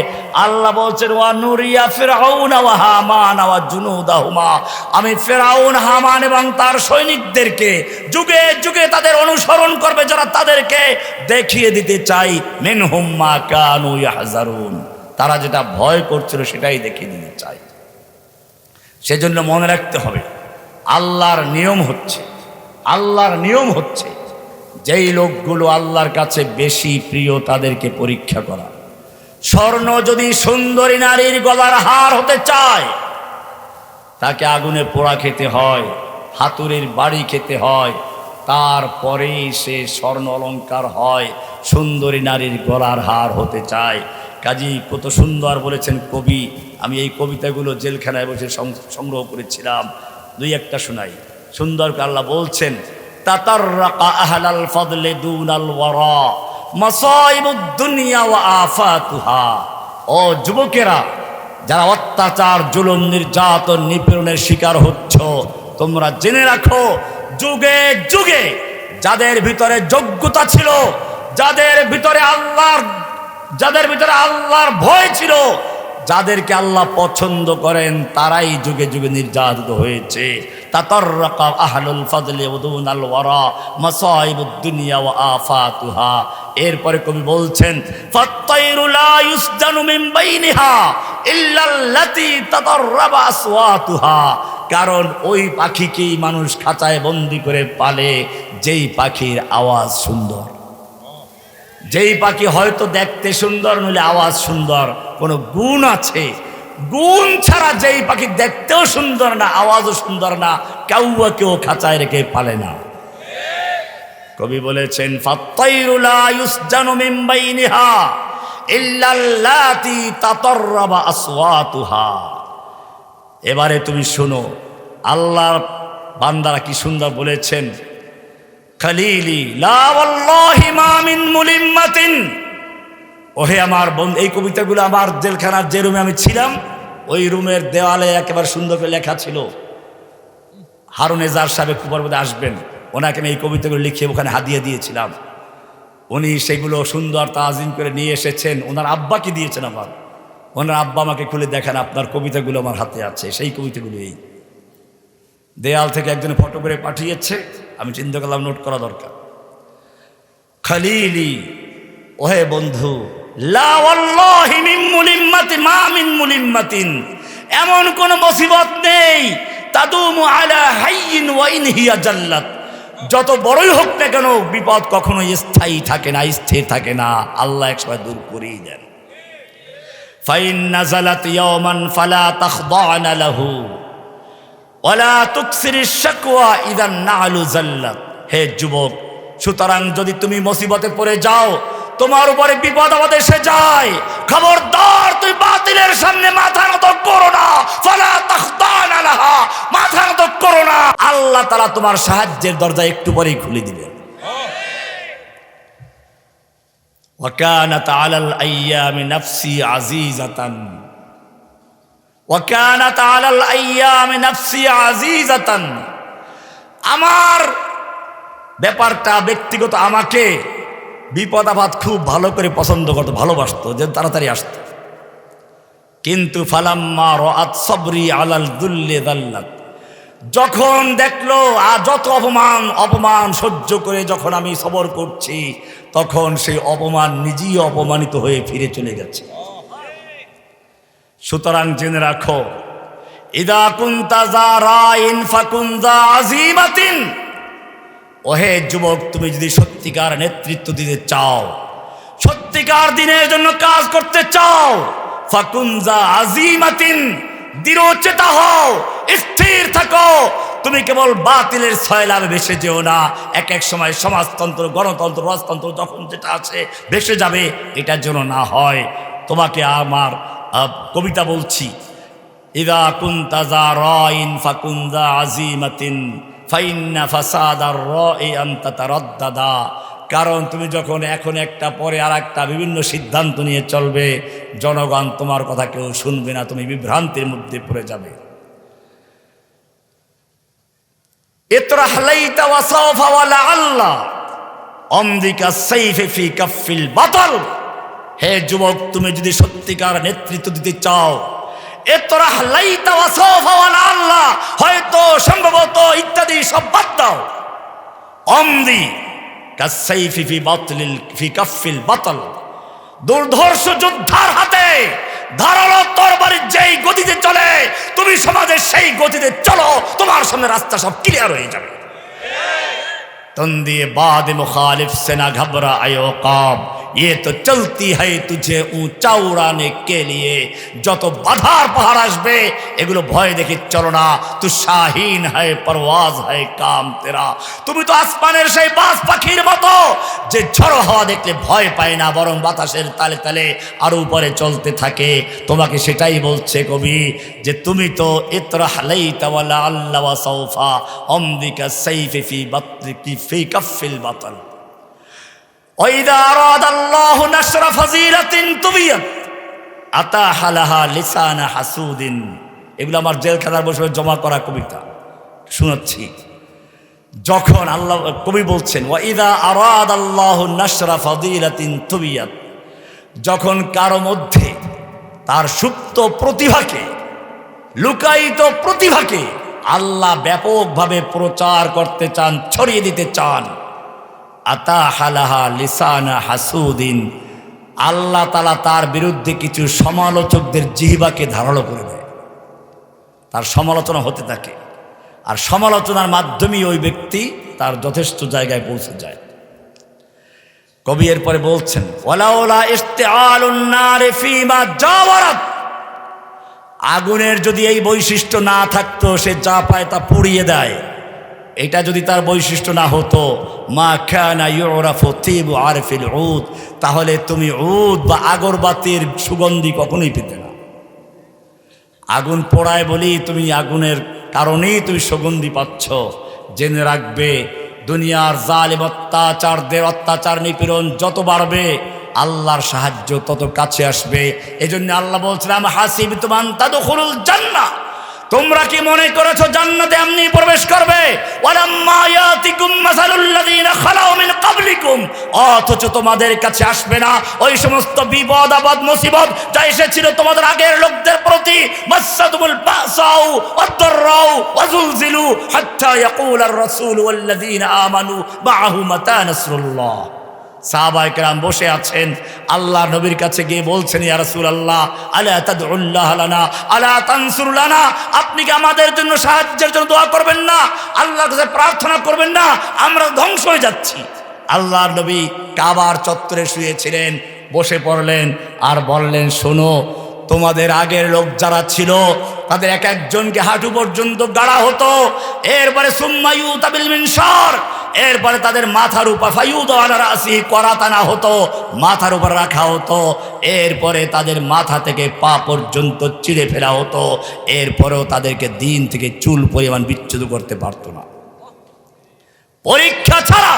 আল্লাহ বলছেন ওয়া নুরিয়া ফিরআউনা ওয়া হামানা ওয়া জুনুদাহুমা, আমি ফেরাউন, হামান এবং তার সৈনিকদেরকে যুগে যুগে তাদের অনুসরণ করবে যারা, তাদেরকে দেখিয়ে দিতে চাই মিনহুম মা কানু ইয়াহযারুন, তারা যেটা ভয় করছিল সেটাই দেখিয়ে দিতে চাই। সেজন্য মনে রাখতে হবে আল্লাহর নিয়ম হচ্ছে যেই লোকগুলো আল্লাহর কাছে বেশি প্রিয় তাদেরকে পরীক্ষা করা। স্বর্ণ যদি সুন্দরী নারীর গলার হার হতে চায়, তাকে আগুনে পোড়া খেতে হয়, হাতুড়ির বাড়ি খেতে হয়, তারপরেই সে স্বর্ণ অলংকার হয়। সুন্দরী নারীর গলার হার হতে চায়। কাজী কত সুন্দর বলেছেন কবি, আমি এই কবিতাগুলো জেলখানায় বসে সংগ্রহ করেছিলাম, 2-1টা শোনাই। সুন্দর আল্লাহ বলছেন তাতাররাকা আহলাল ফাদলি দুনাল ওয়ারা মাসাইবুদ দুনিয়া ওয়া আফাতুহা, ও যুবকেরা যারা অত্যাচার, জুলুম, নির্যাতন, নিপীড়নের শিকার হচ্ছ, তোমরা জেনে রাখো যুগে যুগে যাদের ভিতরে যোগ্যতা ছিল, যাদের ভিতরে আল্লাহর ভয় ছিল, যাদেরকে আল্লাহ পছন্দ করেন, তারাই যুগে যুগে নির্যাতিত হয়েছে। তাতাররাকা আহলুল ফাদলি ওয়াদুনাল ওয়ারা মাসাইবুদ দুনিয়া ওয়া আফাতুহা। এরপরে কবি বলছেন ফাত্তাইরু লা ইউসজানু মিন বাইনিহা ইল্লাল্লাতী তাতাররাবা আসওয়াতুহা, কারণ ওই পাখিকেই মানুষ খাঁচায় বন্দি করে পালে যেই পাখির আওয়াজ সুন্দর। যেই পাখি হয়তো দেখতে সুন্দর, নইলে আওয়াজ সুন্দর, কোনো গুণ আছে। গুণ ছাড়া যেই পাখি দেখতেও সুন্দর না, আওয়াজও সুন্দর না, কেউ খাঁচায় রেখে পালে না। কবি বলেছেন ফাত্তাইরু লা ইউসজানু মিন বাইনিহা ইল্লাল্লাতী তাতাররাবা আসওয়াতুহা। এবারে তুমি শোনো আল্লাহর বান্দারা কি সুন্দর বলেছেন, খালিলি লা ওয়াল্লাহি মা মিন মুলিম্মাতিন, ওহে আমার বন্ধু, এই কবিতাগুলো আমার জেলখানার যে রুমে আমি ছিলাম, ওই রুমের দেওয়ালে একেবারে সুন্দর করে লেখা ছিল। হারুন এজার সাহেব পূর্বতে আসবেন, ওনাকে আমি এই কবিতাগুলো লিখে ওখানে হাদিয়া দিয়েছিলাম। উনি সেগুলো সুন্দর তাজিম করে নিয়ে এসেছেন, ওনার আব্বাকে দিয়েছেন আমার। ওনার আব্বা আমাকে খুলে দেখেন আপনার কবিতাগুলো আমার হাতে আছে, সেই কবিতাগুলো এই দেয়াল থেকে একজন ফটো করে পাঠিয়েছে, আমি চিন্তা করলাম নোট করা দরকার। খালিলি, ওহে বন্ধু, লা ওয়াল্লাহি মিন মুলিম্মাতিন মা মিন মুলিম্মাতিন, এমন কোন মুসিবত নেই তাদুমু আলা হাইয়িন ওয়া ইন হিয়া জাল্লাত, যত বড়ই হোক না কেন বিপদ কখনো স্থায়ী থাকে না, স্থির থাকে না, আল্লাহ একসময় দূর করেই দেন। ফাইন নাযালাত ইয়াওমান ফালা তাখদা'না লাহু ওয়ালা তুকসিরিশ শাকওয়া ইযান না'লু জাল্লাত। হে যুবক, সুতরাং যদি তুমি মুসিবতে পড়ে যাও, তোমার উপরে বিপদ আপদ এসে যায়, খবরদার তুই বাতিলের সামনে মাথা নত করো না, ফালা তাখদা'না লাহা, মাথা নত করো না, আল্লাহ তাআলা তোমার সাহায্যের দরজা একটু পরেই খুলে দিবেন। ওয়াকানাত আলাল আইয়ামি নাফসি আজিজাতান, ওয়াকানাত আলাল আইয়ামি নাফসি আজিজাতান। আমার ব্যাপারটা ব্যক্তিগত, আমাকে বিপদ আপদ খুব ভালো করে পছন্দ করতো, ভালোবাসতো, যে তাড়াতাড়ি আসতো। কিন্তু ফালাম্মা রাআত সাবরি আলাল দুল্লি দাল্লাত, যখন দেখলো যত অপমান সহ্য করে যখন আমি সবর করছি, তখন সেই অপমান নিজেই অপমানিত হয়ে ফিরে চলে গেছে। সুতরাং জেনে রাখো, ইদা কুনতা যা রাইন ফাকুন যা আযীমাতিন। ওহে যুবক, তুমি যদি সত্যিকার নেতৃত্ব দিতে চাও, সত্যিকার দিনের জন্য কাজ করতে চাও, ফাকুন যা আযীমাতিন, দৃঢ়চেতা হও, স্থির থাকো। তুমি কেবল বাতিলের সয়লাবে ভেসে যেও না। এক এক সময় সমাজতন্ত্র, গণতন্ত্র, রাজতন্ত্র যখন যেটা আছে ভেসে যাবে, এটার জন্য না হয়। তোমাকে আমার কবিতা বলছি, ইদা কুনতা যা রাইন ফাকুন যা আযীমাতিন ফাইন্না ফাসাদার রাই আন তাতারাদ্দাদা। কারণ তুমি যখন এখন একটা পরে আর একটা বিভিন্ন সিদ্ধান্ত নিয়ে চলবে, জনগণ তোমার কথা কেউ শুনবে না, তুমি বিভ্রান্তির মধ্যে পড়ে যাবে। ইতরাহ লাইতা ওয়া সাওফা ওয়া লাআল্লাহ আমদিকা সাইফি ফি কাফিল বাতল। হে যুবক, তুমি যদি সত্যিকার নেতৃত্ব দিতে চাও, ইতরাহ লাইতা ওয়া সাওফা ওয়া লাআল্লাহ, হয়তো, সম্ভবত, ইত্যাদি সব বাদ দাও। আমদি কাসাইফি ফি বাতলিল ফি কাফিল বাতল, দুর্ধর্ষ যোদ্ধার হাতে ধারালো তরবারির যেই গতিতে চলে, তুমি সমাজের সেই গতিতে চলো, তোমার সামনে রাস্তা সব ক্লিয়ার হয়ে যাবে। তন্দিয়ে বাদ মুখালিফ সে না ঘবরা আয়ো কাব, ये तो चलती है तुझे ऊंचा उड़ाने के लिए। যত বাধার পাহাড় আসবে, এগুলো ভয় দেখে চলো না। তু শাহিন হয়, পরওয়াজ হয় কাম তেরা। তুমি তো আসমানের সেই বাজ পাখির মতো, যে ঝড়ো হাওয়া দেখলে ভয় পায় না, বরং বাতাসের তালে তালে আরো উপরে চলতে থাকে। তোমাকে সেটাই বলছে কবি, যে তুমি তো ইতরাহ লাইতা ওয়ালা আল্লাহ ওয়া সাওফা আমদিকা সাইফি ফি বাতলিকি ফি কাফিল বাতল। ওয়াইদা আরাদাল্লাহু নাশরা ফাজিলাতিন তুবিয়াত আতাহা লাহা লিসানা হাসুদিন। এগুলো আমার জেলখানার বসে জমা করা কবিতা শোনাচ্ছি। যখন আল্লাহ, কবি বলছেন, ওয়াইদা আরাদাল্লাহু নাশরা ফাজিলাতিন তুবিয়াত, যখন কারো মধ্যে তার সুপ্ত প্রতিভাকে, লুকায়িত প্রতিভাকে আল্লাহ ব্যাপকভাবে প্রচার করতে চান, ছড়িয়ে দিতে চান, আতাহা লাহা লিসানা হাসুদিন, আল্লাহ তাআলা তার বিরুদ্ধে কিছু সমালোচকদের জিহ্বাকে ধারালো করে দেয়। তার সমালোচনা হতে থাকে, আর সমালোচনার মাধ্যমেই ওই ব্যক্তি তার যথেষ্ট জায়গায় পৌঁছে যায়। কবি এরপরে বলছেন, ওয়ালাউলা ইস্তিআলুন নার ফীমা জাওয়ারাত, আগুনের যদি এই বৈশিষ্ট্য না থাকতো, সে যা পায় তা পুড়িয়ে দেয়, এটা যদি তার বৈশিষ্ট্য না হতো, মা কানা ইউরাফু তিবু আরফিল উদ, তাহলে তুমি উদ বা আগরবাতির সুগন্ধি কখনোই পেতে না। আগুন পোড়ায় বলি তুমি আগুনের কারণেই তুমি সুগন্ধি পাচ্ছ। জেনে রাখবে, দুনিয়ার জালিম অত্যাচারদের অত্যাচার নিপীড়ন যত বাড়বে, আল্লাহর সাহায্য তত কাছে আসবে। এজন্য আল্লাহ বলছিলাম, হাসিবতুম আন তাদখুলুল জান্নাহ, তোমরা কি মনে করেছো জান্নাতে এমনি প্রবেশ করবে? ওয়ালাম্মা ইয়াতিকুম মাসালুল্লাযীনা খালাউ মিন ক্বাবলিকুম, অথচ তোমাদের কাছে আসবে না ওই সমস্ত বিপদ আপদ মুসিবত যা এসেছিল তোমাদের আগের লোকদের প্রতি। মাসাতুমুল বাসাউ ওয়াদ-দাররাউ ওয়াজুলজিলু হাত্তা ইয়াকুলার রাসূল ওয়াল্লাযীনা আমানু মাআহু মাতা নাসরুল্লাহ। সাহাবায়ে কেরাম বসে আছেন, আল্লাহ নবীর কাছে গিয়ে বলছেন, ইয়া রাসূলুল্লাহ আলা তাদউল্লাহ লানা আলা তানসুর লানা, আপনি কি আমাদের জন্য সাহায্যের জন্য দোয়া করবেন না, আল্লাহর কাছে প্রার্থনা করবেন না, আমরা ধ্বংস হয়ে যাচ্ছি। আল্লাহর নবী কাবার চত্বরে শুয়েছিলেন, বসে পড়লেন আর বললেন, শোনো, তোমাদের আগের লোক যারা ছিল তাদের এক একজনকে হাঁটু পর্যন্ত গাড়া হতো, এরপরে সুম্মা ইউতা বিল মিনশার, এরপরে তাদের মাথার উপর ফায়ুদ আলা রাসি করাতানা হতো, মাথার উপর রাখা হতো, এরপরে তাদের মাথা থেকে পা পর্যন্ত চিড়ে ফেলা হতো, এরপরেও তাদেরকে দিন থেকে চুল পরিমাণ বিচ্ছেদ করতে পারতো না। পরীক্ষা ছাড়া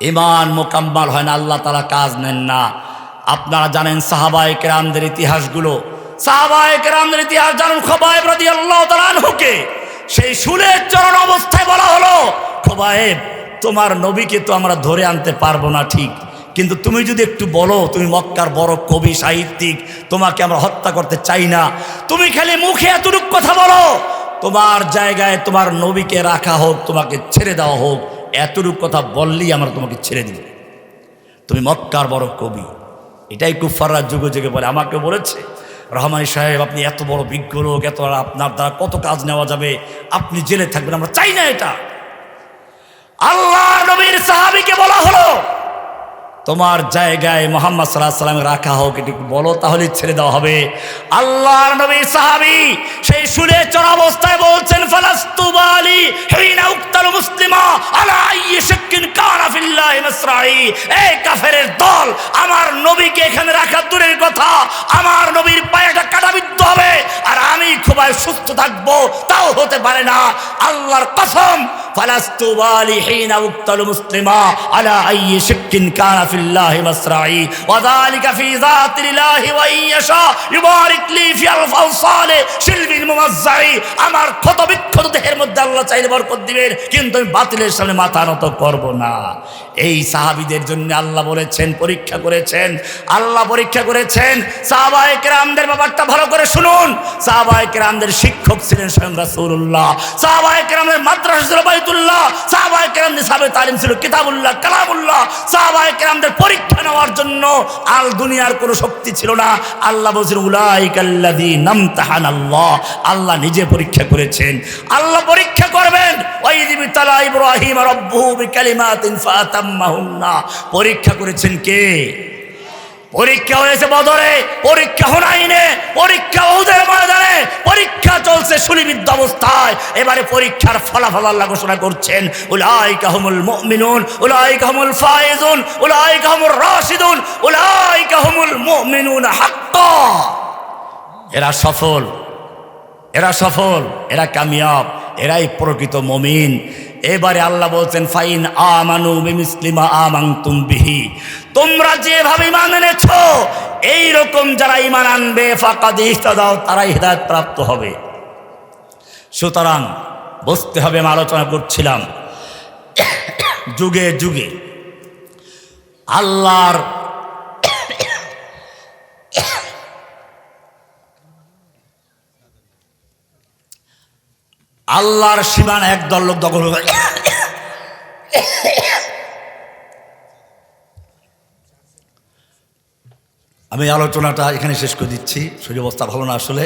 ঈমান মোকাম্মাল হয় না, আল্লাহ তাআলা কাজ নেন না। আপনারা জানেন সাহাবায়ে কেরামদের ইতিহাসগুলো, সাহাবায়ে কেরামদের ইতিহাস জানেন। খোবায়েব রাদিয়াল্লাহু তাআলা আনহুকে সেই শুলের চরণ অবস্থায় বলা হলো, খোবায়েব তোমার নবীকে তো আমরা ধরে আনতে পারবো না ঠিক, কিন্তু তুমি যদি একটু বলো, তুমি মক্কার বড় কবি সাহিত্যিক, তোমাকে আমরা হত্যা করতে চাই না, তুমি খালি মুখে এতটুকু কথা বলো, তোমার জায়গায় তোমার নবীকে রাখা হোক, তোমাকে ছেড়ে দেওয়া হোক, এতটুকু কথা বললেই আমরা তোমাকে ছেড়ে দিব, তুমি মক্কার বড় কবি। এটাই কুফাররা যুগে যুগে বলে। আমাকে বলেছে, রহমানী সাহেব আপনি এত বড় বিজ্ঞ লোক, এত আপনার দ্বারা কত কাজ নেওয়া যাবে, আপনি জেলে থাকবেন, আমরা চাই না এটা। আল্লাহর নবীর সাহাবীকে বলা হলো, তোমার জায়গায় মুহাম্মদ সাল্লাল্লাহু আলাইহি ওয়াসাল্লাম রাখা হোক, এটুকু বলো, তাহলে ছেড়ে দেওয়া হবে। আল্লাহর নবীর সাহাবী সেই শুলে চড়া অবস্থায় বলছেন, ফালাস্তু বালি হিনা উক্তাল মুসলিমা আলা আইয়ি শাক্কিন কানা ফিল্লাহি মাসরাই। এই কাফেরের দল, আমার নবীকে এখানে রাখা দূরের কথা, আমার নবীর পায়েটা কাটাবিদ্ধ হবে আর আমি খুবই সুস্থ থাকবো, তাও হতে পারে না। আল্লাহর কসম, ফালাস্তু বালি হিনা উক্তাল মুসলিমা আলা আইয়ি শাক্কিন কানা ফিল্লাহি মাসরাই ওয়া যালিকা ফি যাতিল্লাহি ওয়া ইয়াশা ইউবারিক লি ফি আল-ফাওসালি শিলবিল মুমাজ্জাই। আমার ক্ষত বিক্ষত দেহের মধ্যে আল্লাহ চাইলে বরকত দিবেন, কিন্তু আমি বাতিলের সামনে মাথা নত করব না। এই সাহাবীদের জন্য আল্লাহ বলেছেন, পরীক্ষা করেছেন, আল্লাহ পরীক্ষা করেছেন। সাহাবায়ে কেরামদের ব্যাপারটা ভালো করে শুনুন। সাহাবায়ে কেরামদের শিক্ষক ছিলেন স্বয়ং রাসূলুল্লাহ, সাহাবায়ে কেরামদের মাদ্রাসা ছিল বাইতুল্লাহ, সাহাবায়ে কেরামদের সাহাবে তালিম ছিল কিতাবুল্লাহ কালামুল্লাহ। সাহাবায়ে কেরামদের পরীক্ষা নেওয়ার জন্য আল দুনিয়ার কোনো শক্তি ছিল না। আল্লাহ বলেছেন, উলাইকাল্লাযীনা ইমতাহানাল্লাহ, আল্লাহ নিজে পরীক্ষা করেছেন। আল্লাহ পরীক্ষা করবেন। ওয়াইয ইবতালা ইব্রাহিম রাব্বুহু বিকালিমাতিন ফাতাম্মাহুন্না, পরীক্ষা করেছেন কে? পরীক্ষা হয়েছে বদরে, পরীক্ষা হুনাইনে, পরীক্ষা উহুদের ময়দানে, পরীক্ষা চলছে শুলিবিদ্ধ অবস্থায়। এবারে পরীক্ষার ফলাফল আল্লাহ ঘোষণা করছেন, উলাইকা হুমুল মুমিনুন উলাইকা হুমুল ফায়েজুন উলাইকা হুমুর রাশিদুন উলাইকা হুমুল মুমিনুন হাক্কা। এরা সফল, এরা সফল, এরা কামিয়াব, এরাই প্রকৃত মুমিন। এবারে আল্লাহ বলছেন, ফাইন আমানু বিমিসলিমা আমানতুম বিহি, তোমরা যেভাবে ঈমান এনেছো এই রকম যারা ঈমান আনবে, ফাকাদ ইহতাদাও, তারাই হেদায়েত প্রাপ্ত হবে। সুতরাং বুঝতে হবে, আমি আলোচনা করছিলাম যুগে যুগে আল্লাহর সীমানা একদল লোক দখল করে। আমি আলোচনাটা এখানে শেষ করে দিচ্ছি, শরীর অবস্থা ভালো না আসলে।